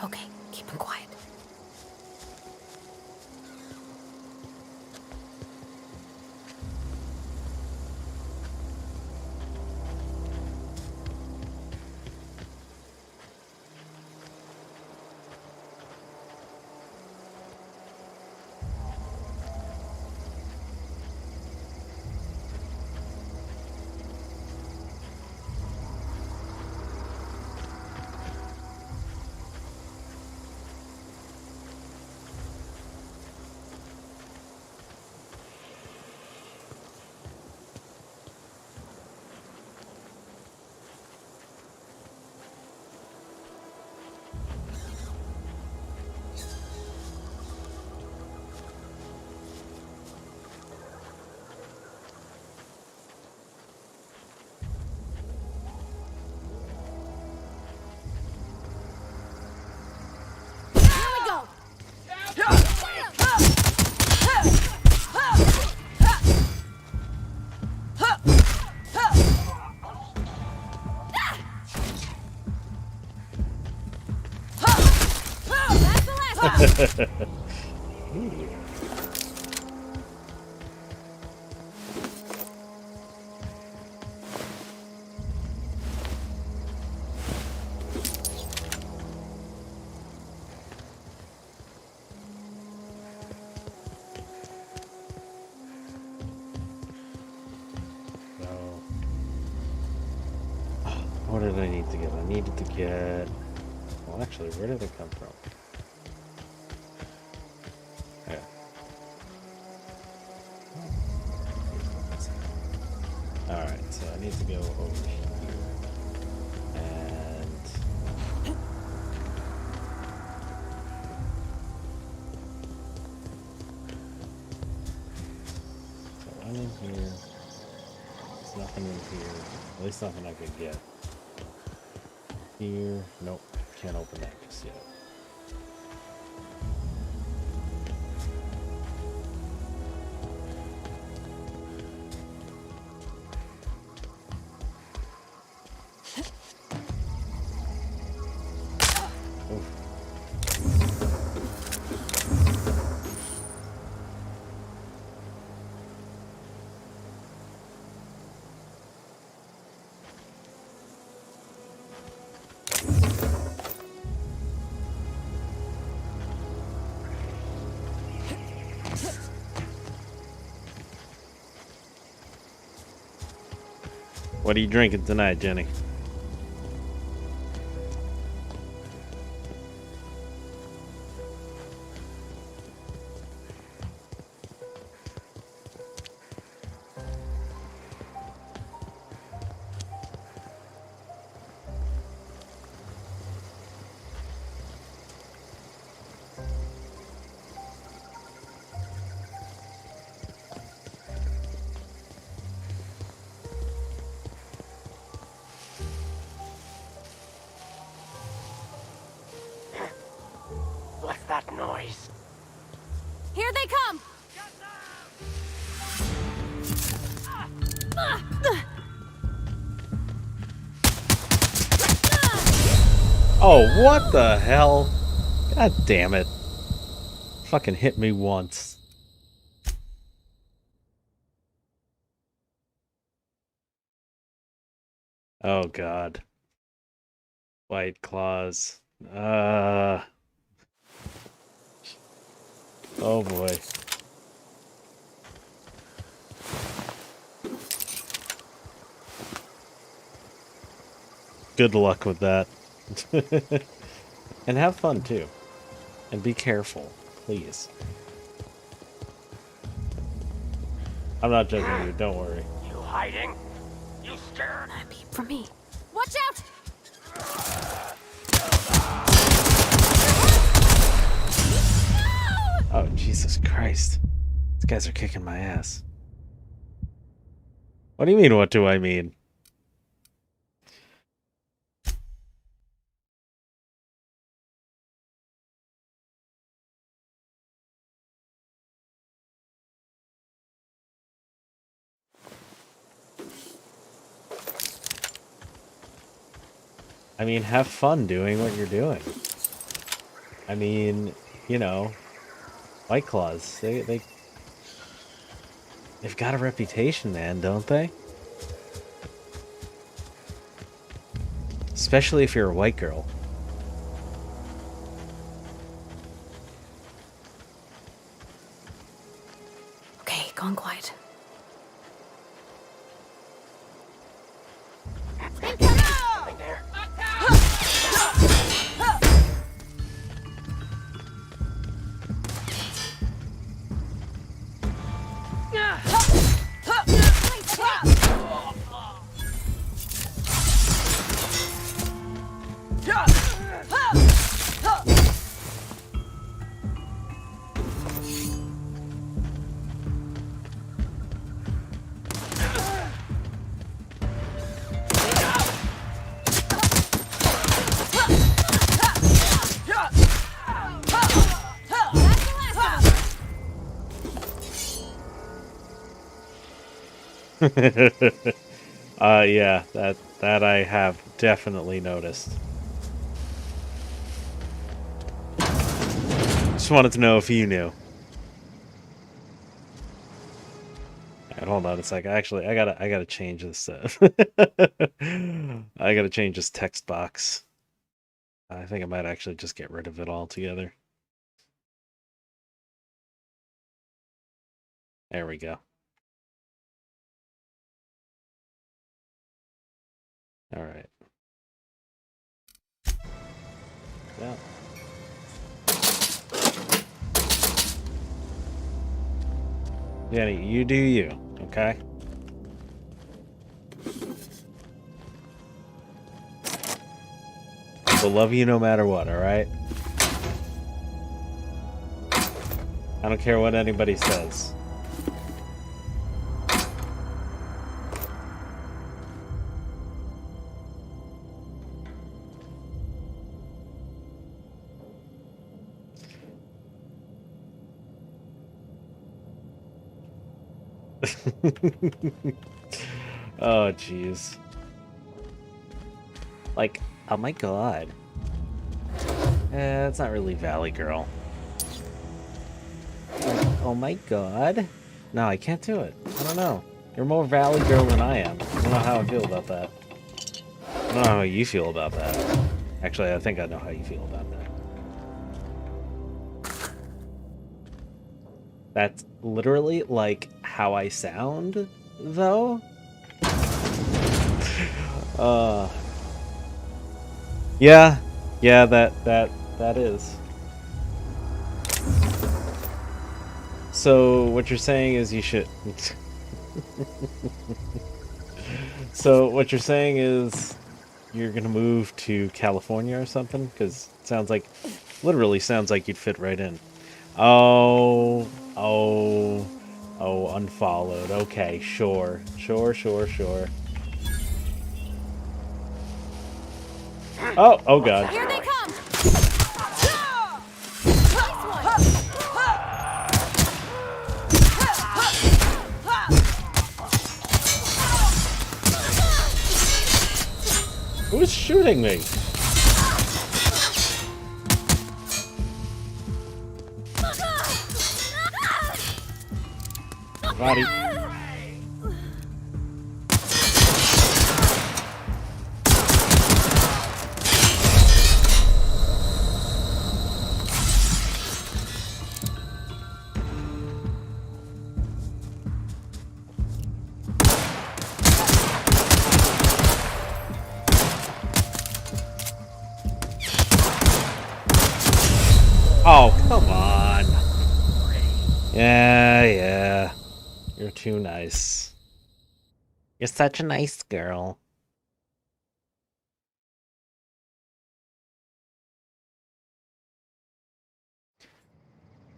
Okay, keep him quiet. Ooh. What did I need to get? I needed to get... Well, actually, where did it come from? Yeah. Alright, so I need to go over here. And... So I'm in here. There's nothing in here. At least nothing I could get. Here, nope, can't open that just yet. Oof. What are you drinking tonight, Jenny? What's that noise? Here they come! Oh, what the hell? God damn it. Fucking hit me once. Oh god. White claws. Oh boy. Good luck with that. And have fun too. And be careful, please. I'm not judging you, don't worry. You hiding? You scared? Peep from me. Watch out! Oh, Jesus Christ. These guys are kicking my ass. What do you mean, what do I mean? I mean, have fun doing what you're doing. I mean, you know, White Claws, they've got a reputation, man, don't they? Especially if you're a white girl. Okay, gone quiet. Something there. Yeah, that I have definitely noticed. Just wanted to know if you knew. Alright, hold on a sec. Actually, I gotta change this. I gotta change this text box. I think I might actually just get rid of it altogether. There we go. All right. Yeah. Jenny, you do you, okay? We'll love you no matter what, all right? I don't care what anybody says. Oh, jeez. Like, oh my god. It's not really Valley Girl. Like, oh my god. No, I can't do it. I don't know. You're more Valley Girl than I am. I don't know how I feel about that. I don't know how you feel about that. Actually, I think I know how you feel about that. That's literally like how I sound, though. Yeah, that is. So what you're saying is you should. So what you're saying is you're gonna move to California or something? Because it sounds like, literally sounds like you'd fit right in. Oh, unfollowed. Okay, sure. Oh god. Here they come! Who's shooting me? Body. Oh, come on. Yeah. You're too nice. You're such a nice girl.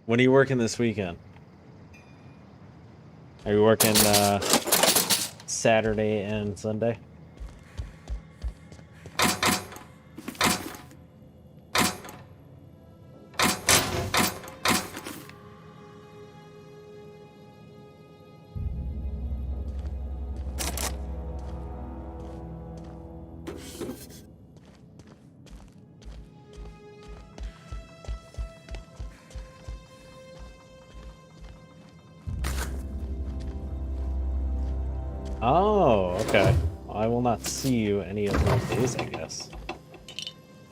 When are you working this weekend? Are you working Saturday and Sunday? Oh, okay. I will not see you any of those days, I guess.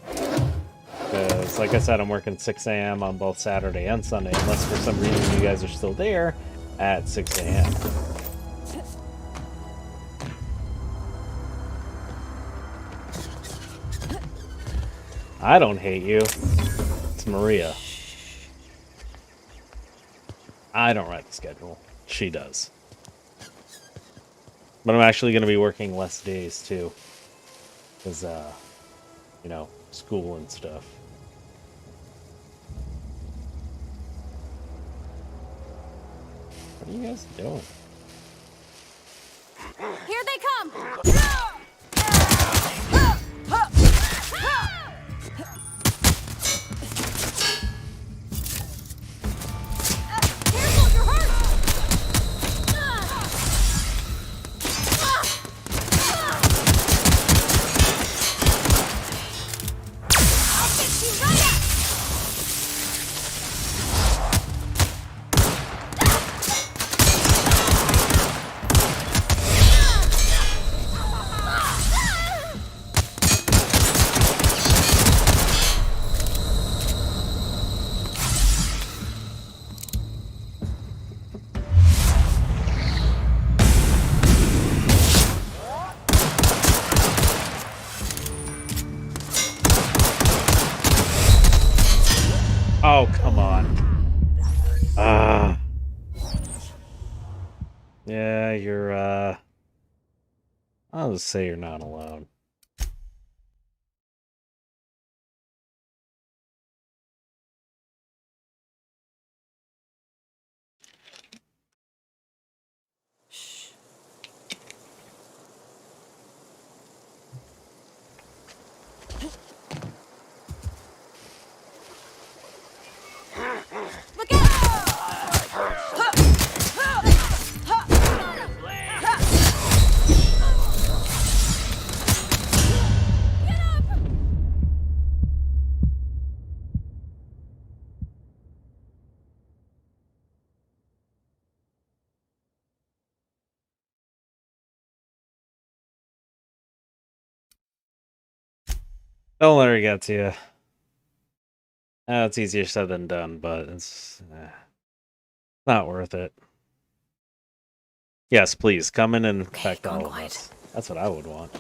Because, like I said, I'm working 6 a.m. on both Saturday and Sunday, unless for some reason you guys are still there at 6 a.m. I don't hate you. It's Maria. I don't write the schedule. She does. But I'm actually going to be working less days, too. Because, you know, school and stuff. What are you guys doing? Here they come! Careful, you're hurt! I'll fix you right up! I'll just say you're not alone. Look out! Don't let her get to you. It's easier said than done, but it's not worth it. Yes, please, come in and infect all of us. That's what I would want.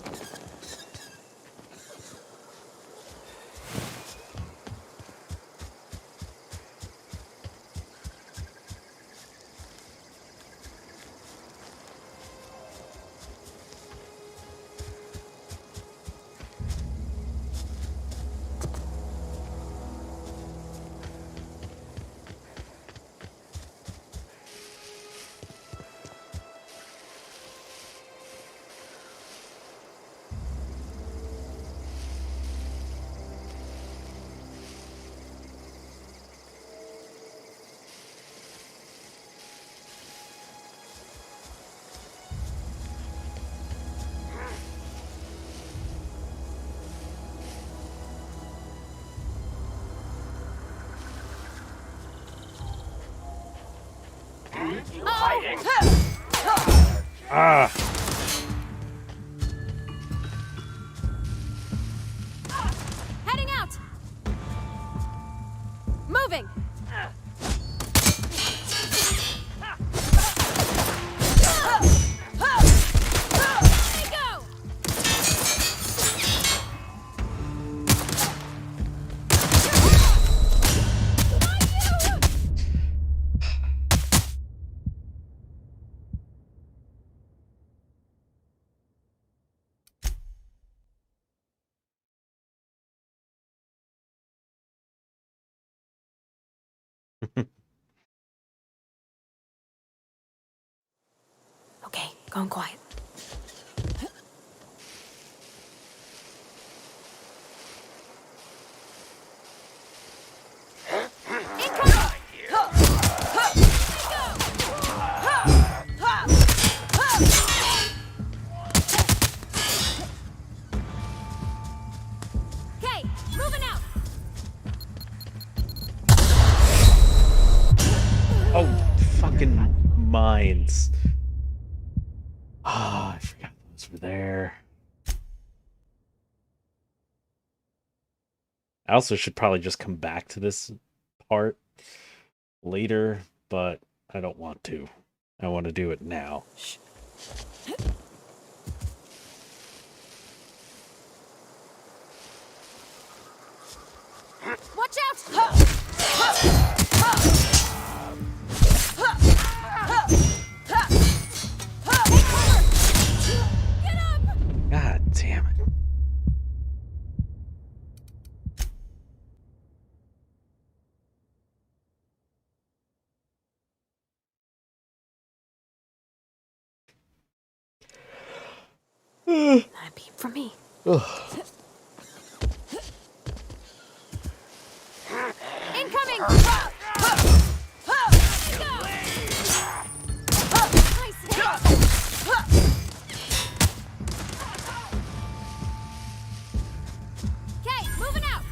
You hiding? Ah! Heading out! Moving! Okay, going quiet. Okay, moving out. Oh, fucking mines. Ah, I forgot those were there. I also should probably just come back to this part later, but I don't want to. I want to do it now. Watch out! God damn it. Not a peep from me. Incoming! Okay, moving out.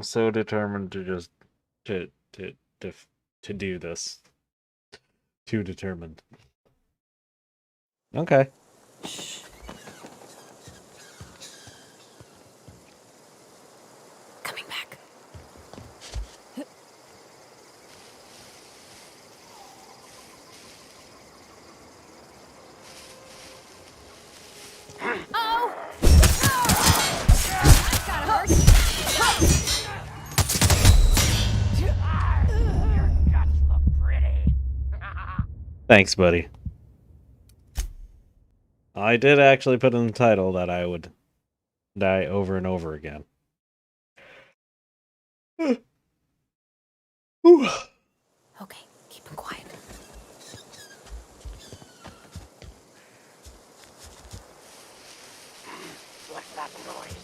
I'm so determined to just to do this. Too determined. Okay. Coming back. Oh! That's gotta hurt. Your guts look pretty. Thanks, buddy. I did actually put in the title that I would die over and over again. Okay, keep him quiet. What's that noise?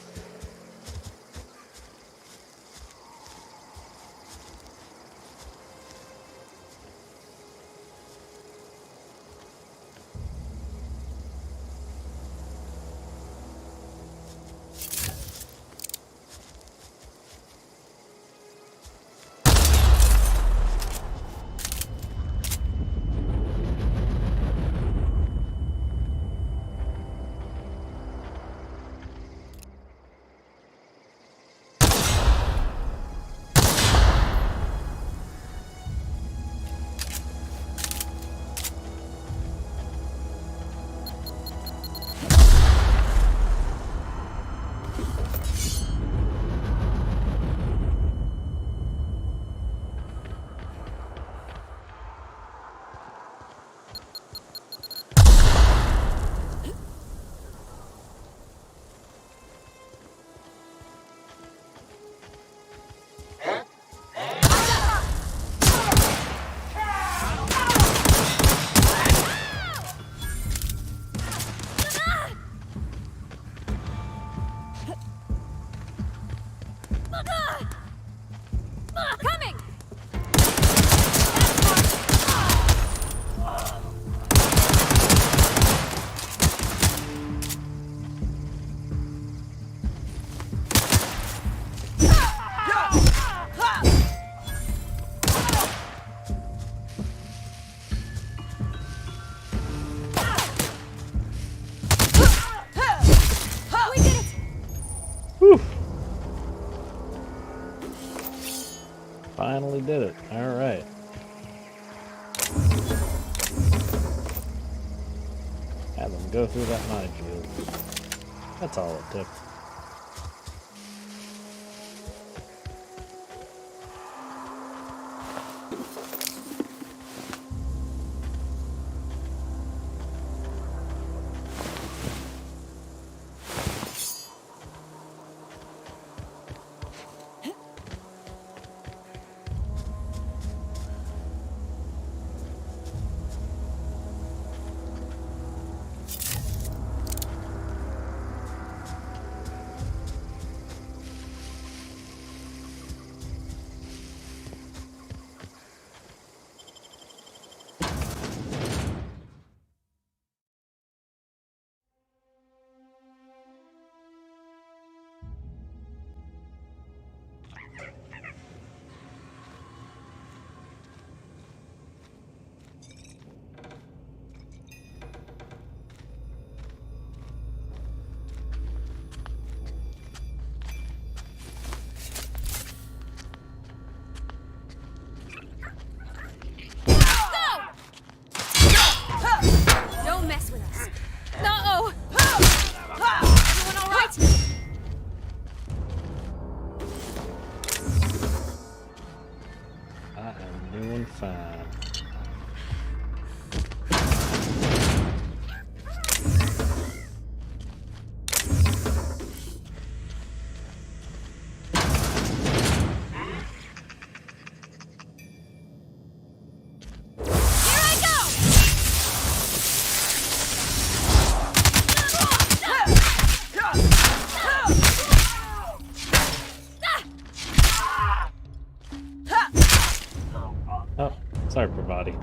Coming! We did it! Whew. Finally did it. Alright. Have them go through that minefield. That's all it took. Don't mess with us. No! Everyone all right? I am doing fine. Oh, sorry, Pravati.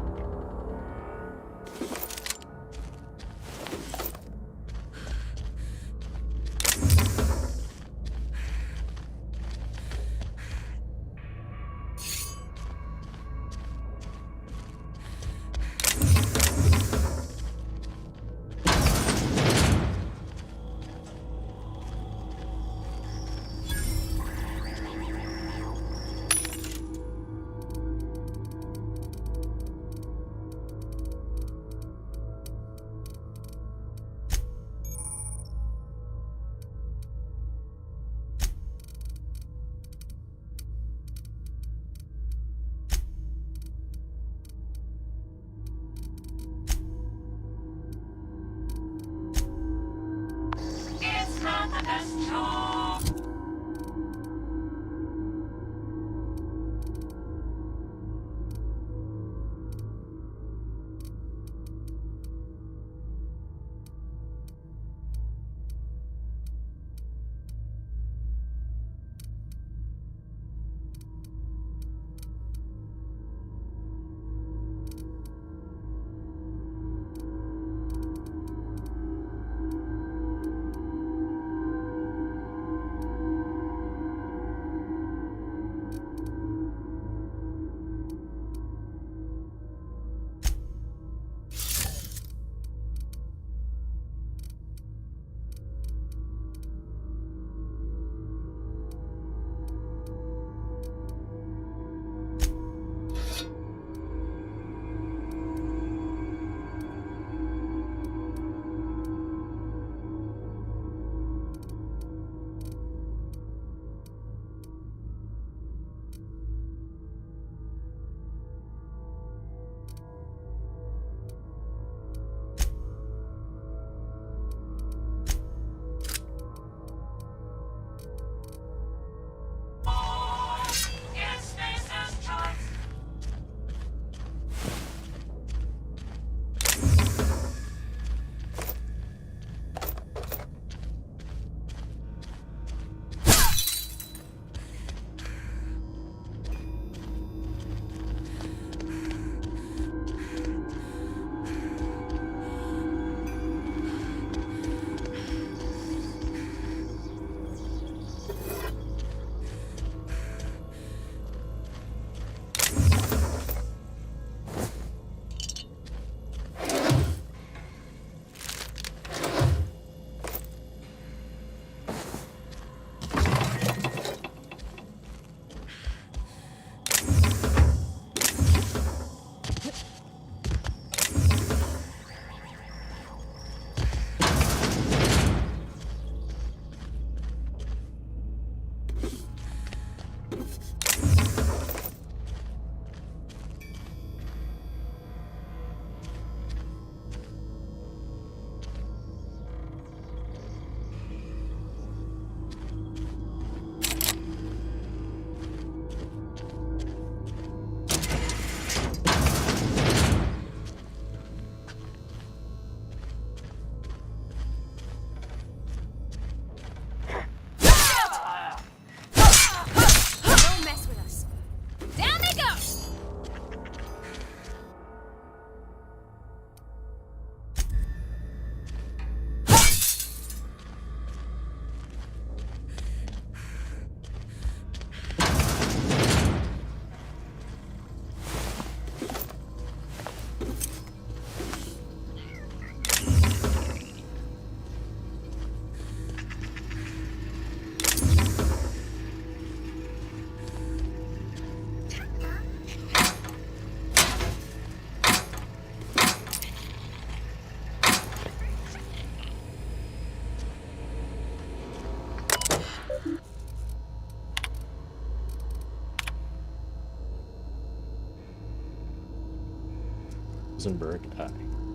Rosenberg I.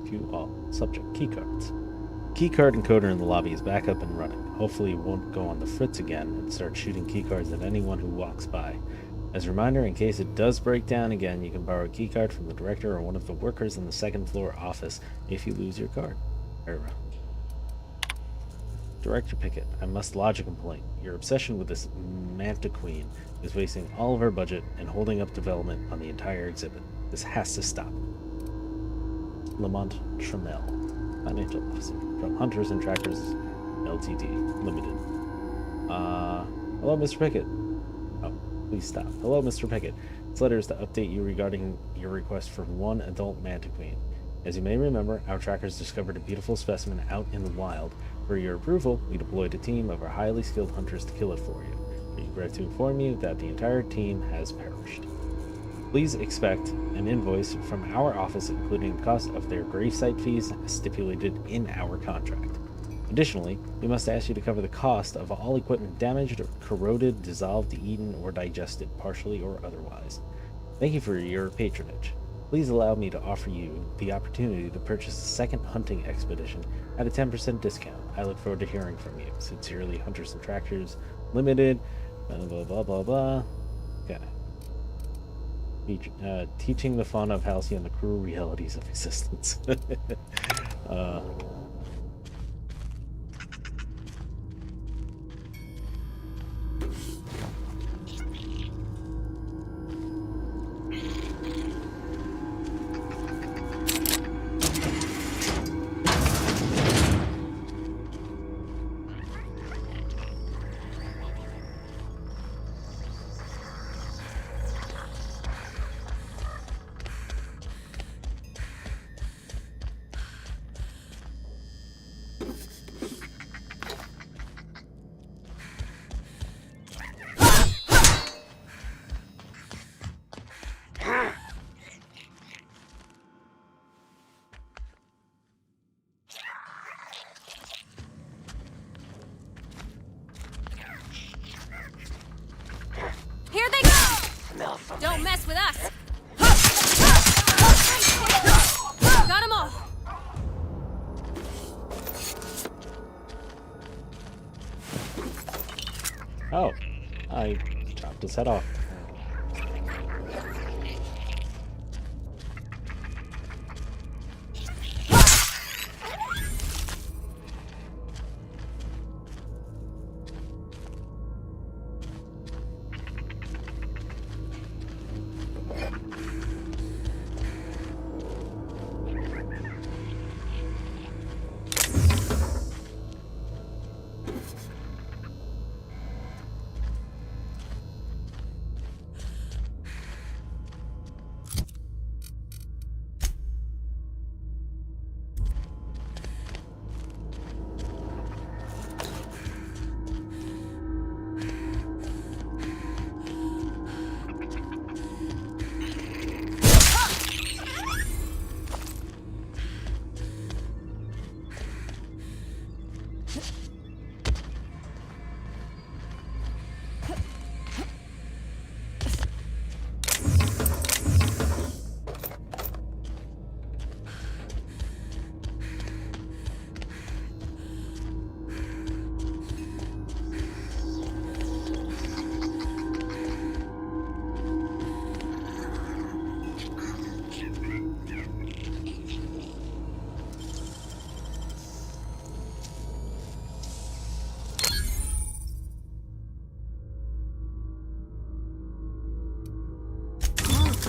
View all. Subject: keycards. Keycard encoder in the lobby is back up and running. Hopefully it won't go on the fritz again and start shooting keycards at anyone who walks by. As a reminder, in case it does break down again, you can borrow a keycard from the director or one of the workers in the second floor office if you lose your card. Director Pickett, I must lodge a complaint. Your obsession with this Mantiqueen is wasting all of our budget and holding up development on the entire exhibit. This has to stop. Lamont Trammell, Financial Officer from Hunters and Trackers Ltd. Limited. Hello, Mr. Pickett. Oh, please stop. Hello, Mr. Pickett. This letter is to update you regarding your request for one adult Mantiqueen. As you may remember, our trackers discovered a beautiful specimen out in the wild. For your approval, we deployed a team of our highly skilled hunters to kill it for you. We regret to inform you that the entire team has perished. Please expect an invoice from our office including the cost of their gravesite fees stipulated in our contract. Additionally, we must ask you to cover the cost of all equipment damaged, corroded, dissolved, eaten, or digested, partially or otherwise. Thank you for your patronage. Please allow me to offer you the opportunity to purchase a second hunting expedition at a 10% discount. I look forward to hearing from you. Sincerely, Hunters and Trackers Limited. Blah, blah, blah, blah, blah. Okay. Teaching the fauna of Halcyon the cruel realities of existence. Here they go! Don't mess with us! Got them all! Oh, I chopped his head off.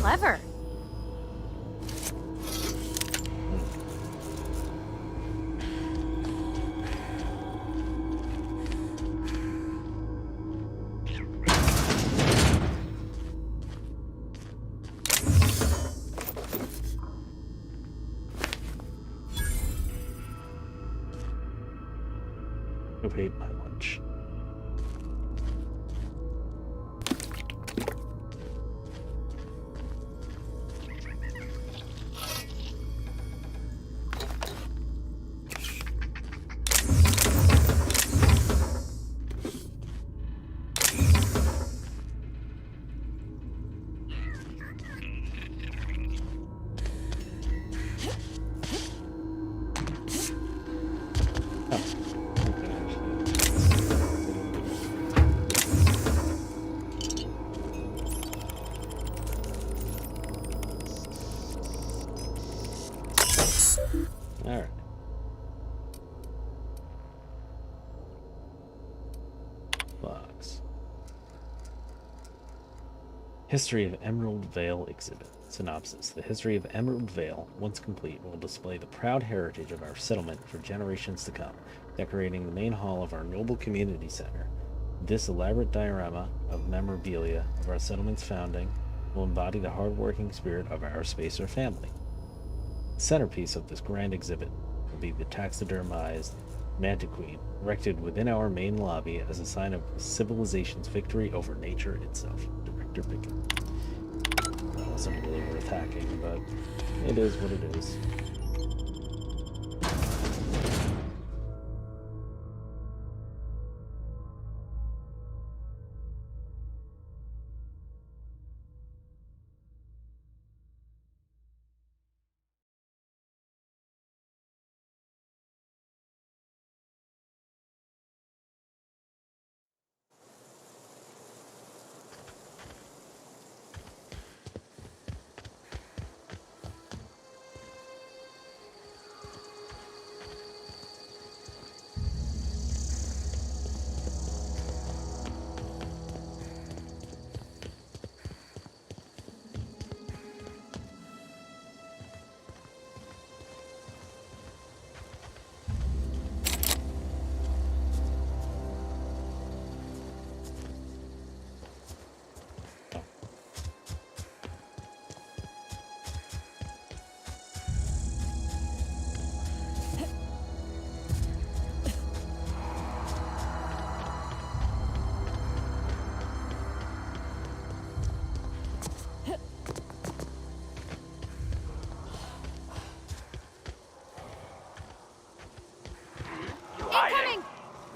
Clever. Who ate my lunch? Alright. Box. History of Emerald Vale exhibit. Synopsis. The history of Emerald Vale, once complete, will display the proud heritage of our settlement for generations to come, decorating the main hall of our noble community center. This elaborate diorama of memorabilia of our settlement's founding will embody the hard-working spirit of our Spacer family. The centerpiece of this grand exhibit will be the taxidermized Mantiqueen, erected within our main lobby as a sign of civilization's victory over nature itself. Director Pickett. That wasn't really worth hacking, but it is what it is.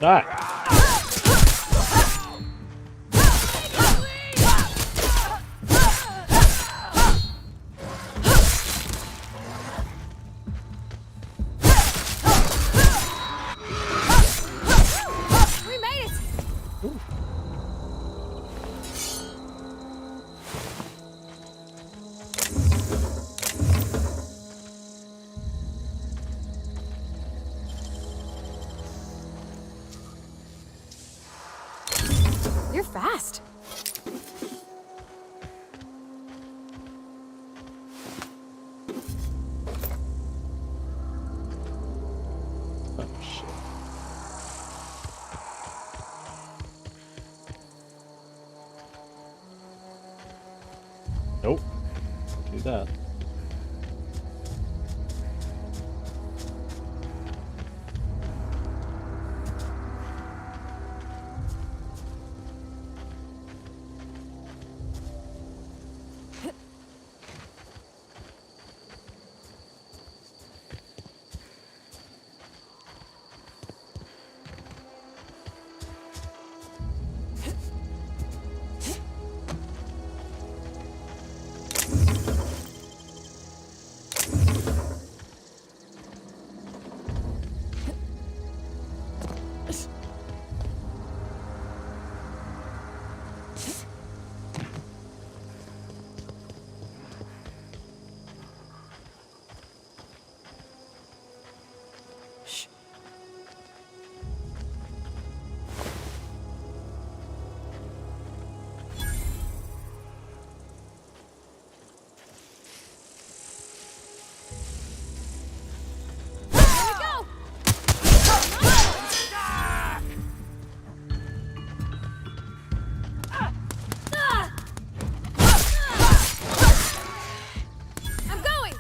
We made it! You're fast. Oh, shit. Nope. Do that. I'm going!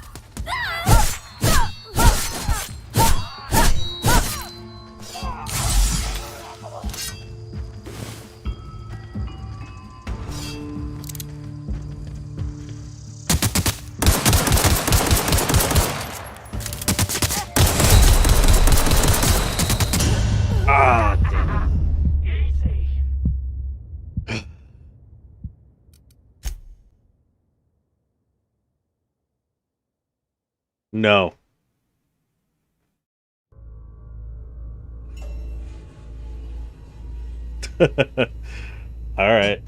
Ah, damn it. No. All right.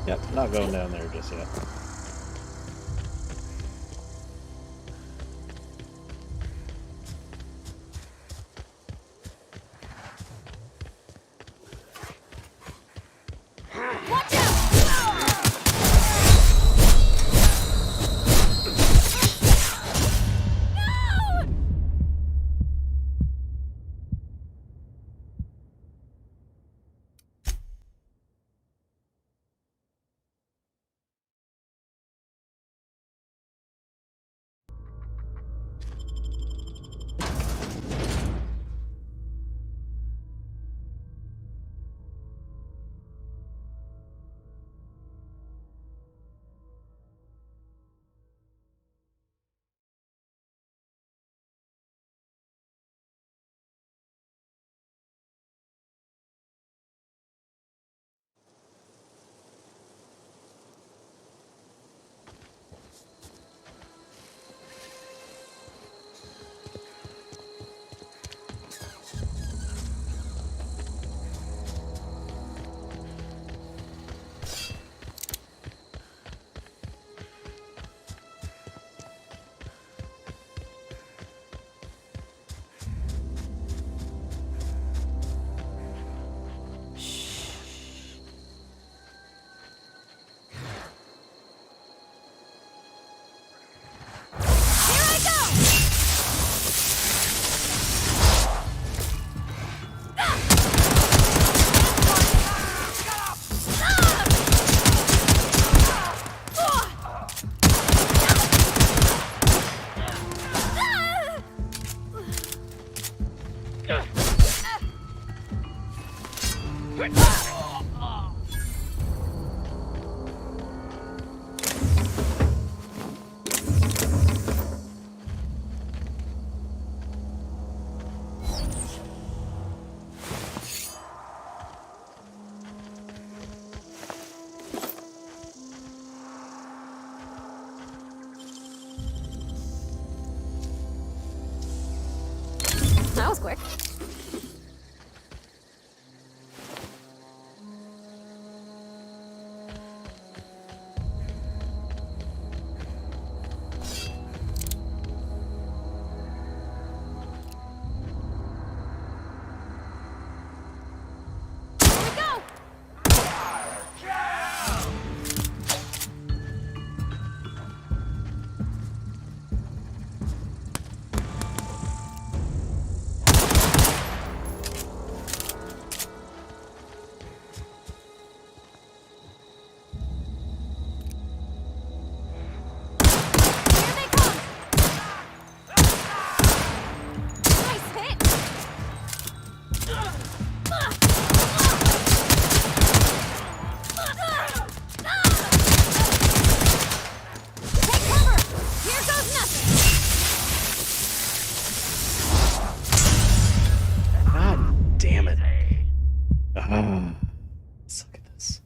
Yep, not going down there just yet. That was quick. Suck at this.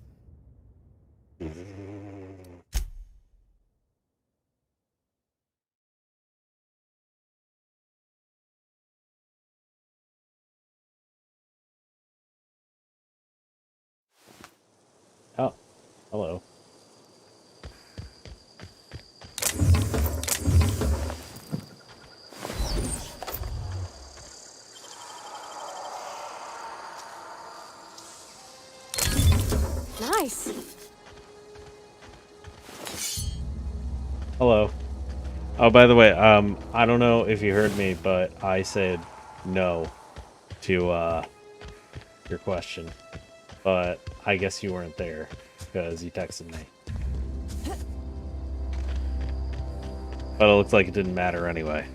Oh, hello. Nice. Hello. Oh, by the way, I don't know if you heard me, but I said no to your question. But I guess you weren't there because you texted me. But it looks like it didn't matter anyway.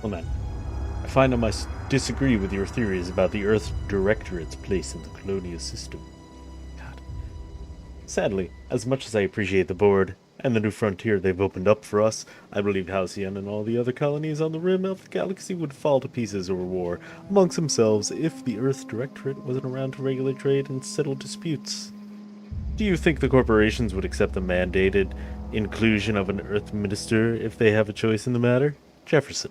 Clement, I find I must disagree with your theories about the Earth Directorate's place in the colonial system. God. Sadly, as much as I appreciate the board and the new frontier they've opened up for us, I believe Halcyon and all the other colonies on the rim of the galaxy would fall to pieces over war amongst themselves if the Earth Directorate wasn't around to regulate trade and settle disputes. Do you think the corporations would accept the mandated inclusion of an Earth Minister if they have a choice in the matter? Jefferson.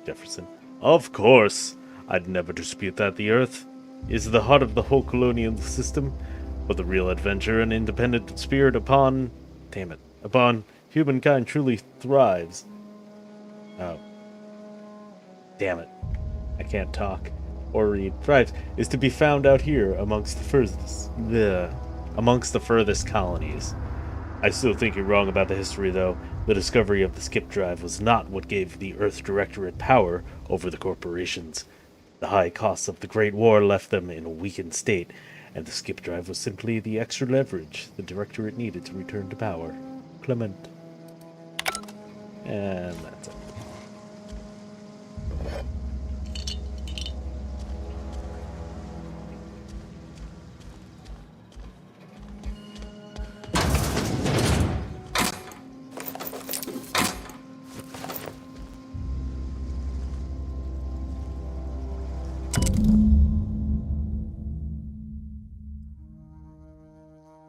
Jefferson. Of course. I'd never dispute that the Earth is the heart of the whole colonial system, but the real adventure and independent spirit upon humankind truly thrives. Oh. Damn it. I can't talk or read. Thrives is to be found out here amongst the furthest colonies. I still think you're wrong about the history, though. The discovery of the skip drive was not what gave the Earth Directorate power over the corporations. The high costs of the Great War left them in a weakened state, and the skip drive was simply the extra leverage the Directorate needed to return to power. Clement. And that's it.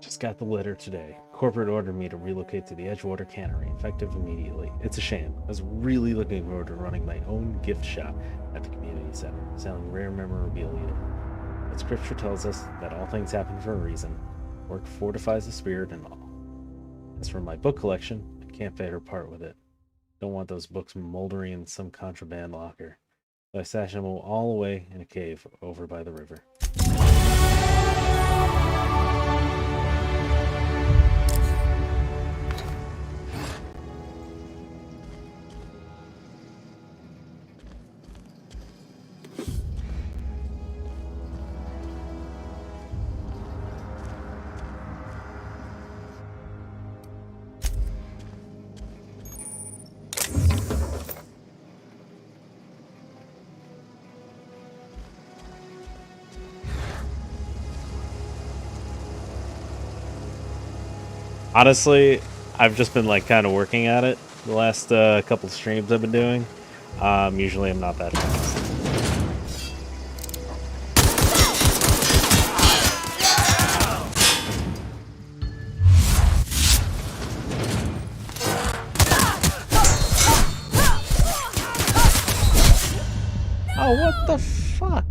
Just got the letter today. Corporate ordered me to relocate to the Edgewater Cannery, effective immediately. It's a shame. I was really looking forward to running my own gift shop at the community center, selling rare memorabilia. But scripture tells us that all things happen for a reason. Work fortifies the spirit and all. As for my book collection, I can't bear to part with it. Don't want those books moldering in some contraband locker. So I stash them all away in a cave over by the river. Honestly, I've just been like kind of working at it the last couple of streams I've been doing. Usually I'm not that fast. Oh, what the fuck?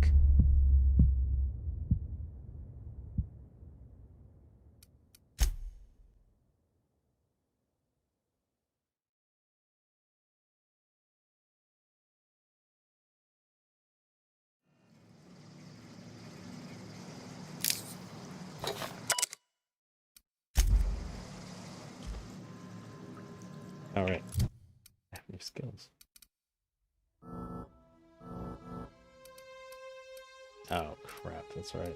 Alright. I have new skills. Oh crap, that's right.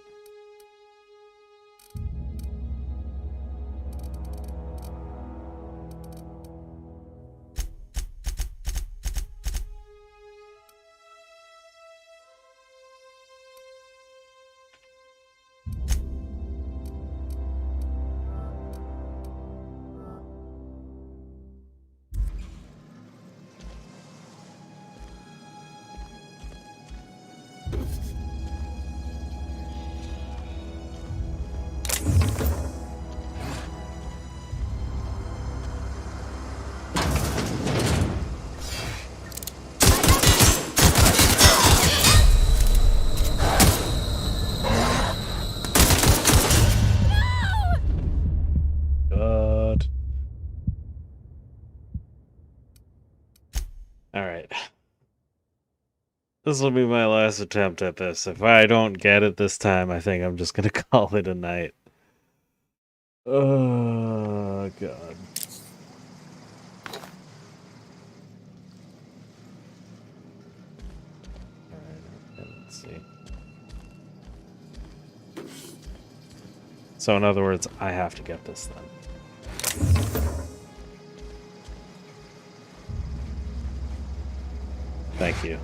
God. Alright. This will be my last attempt at this. If I don't get it this time, I think I'm just gonna call it a night. Oh, God. Alright, let's see. So in other words, I have to get this then. Thank you.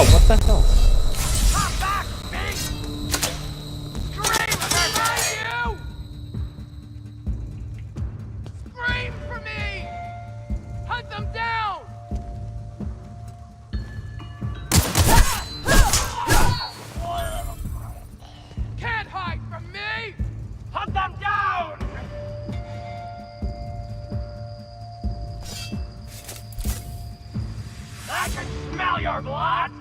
Oh, what the hell? Come back, me! Scream for you! Scream for me! Hunt them down! Can't hide from me! Hunt them down! I can smell your blood!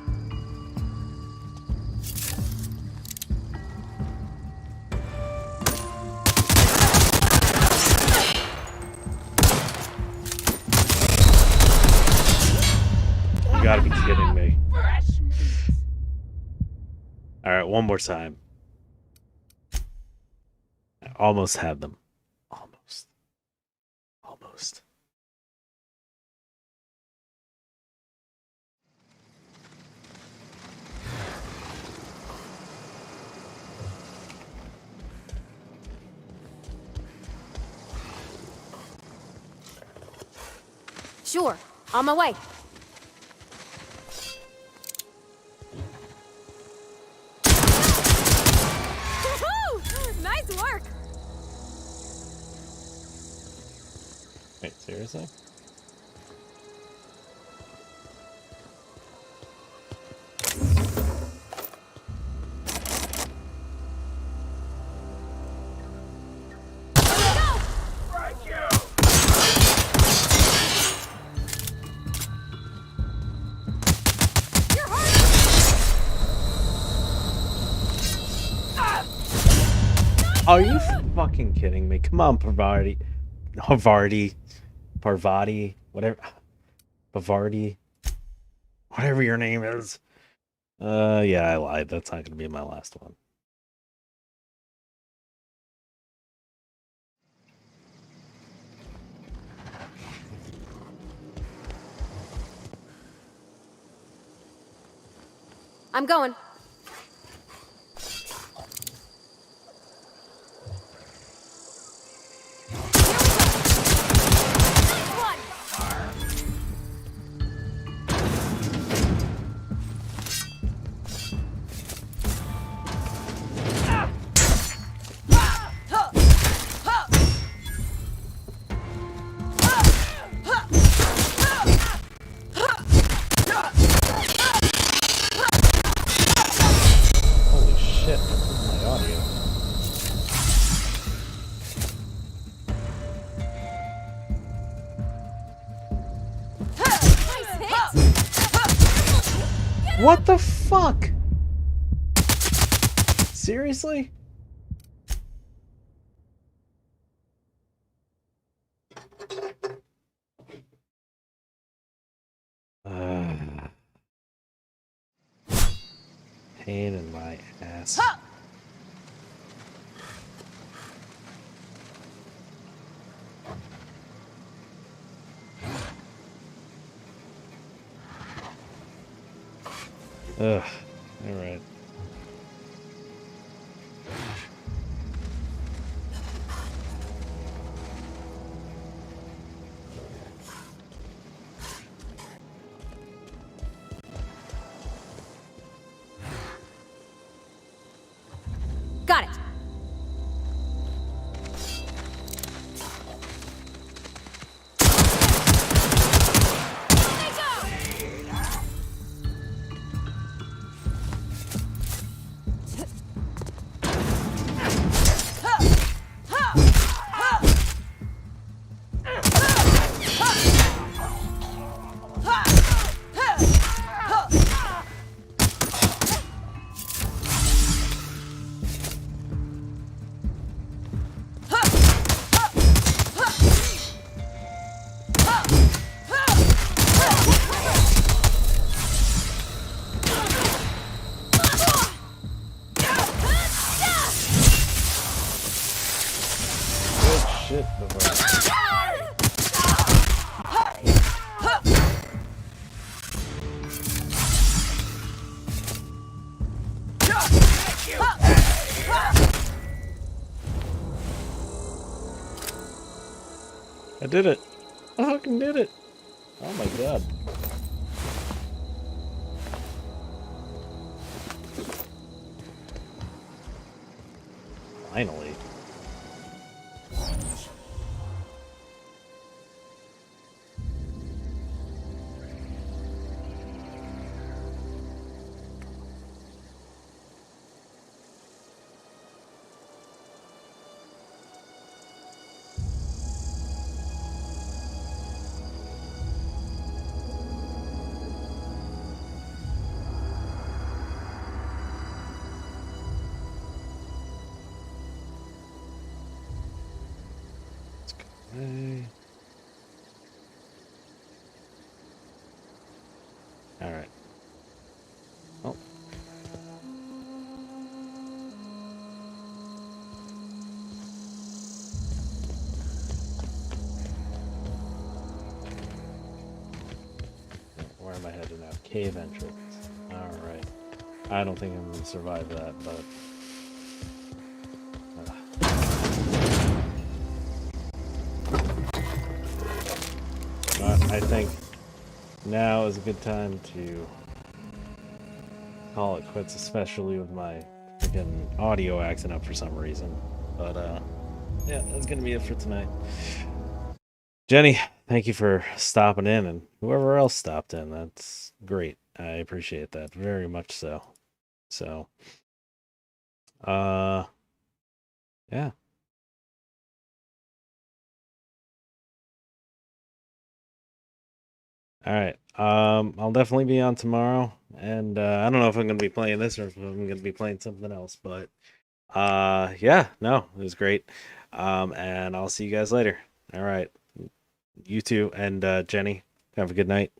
You gotta be kidding me. Alright, one more time. I almost had them. Almost. Almost. Sure, on my way. Woohoo! Nice work! Wait, seriously? Are you fucking kidding me? Come on, Parvati, whatever, Bavardi, whatever your name is. Yeah, I lied. That's not gonna be my last one. I'm going. What the fuck? Seriously? Pain in my ass. Ugh, alright. Got it. Shit, I did it. I fucking did it. Oh my god. Finally. All right. Oh. Where am I headed now? Cave entrance. All right. I don't think I'm gonna survive that, but. I think now is a good time to call it quits, especially with my freaking audio acting up for some reason. But yeah, that's gonna be it for tonight. Jenny, thank you for stopping in, and whoever else stopped in. That's great. I appreciate that very much so. So, yeah. All right. I'll definitely be on tomorrow, and I don't know if I'm gonna be playing this or if I'm gonna be playing something else, but yeah, no, it was great. And I'll see you guys later. All right. You too, and Jenny, have a good night.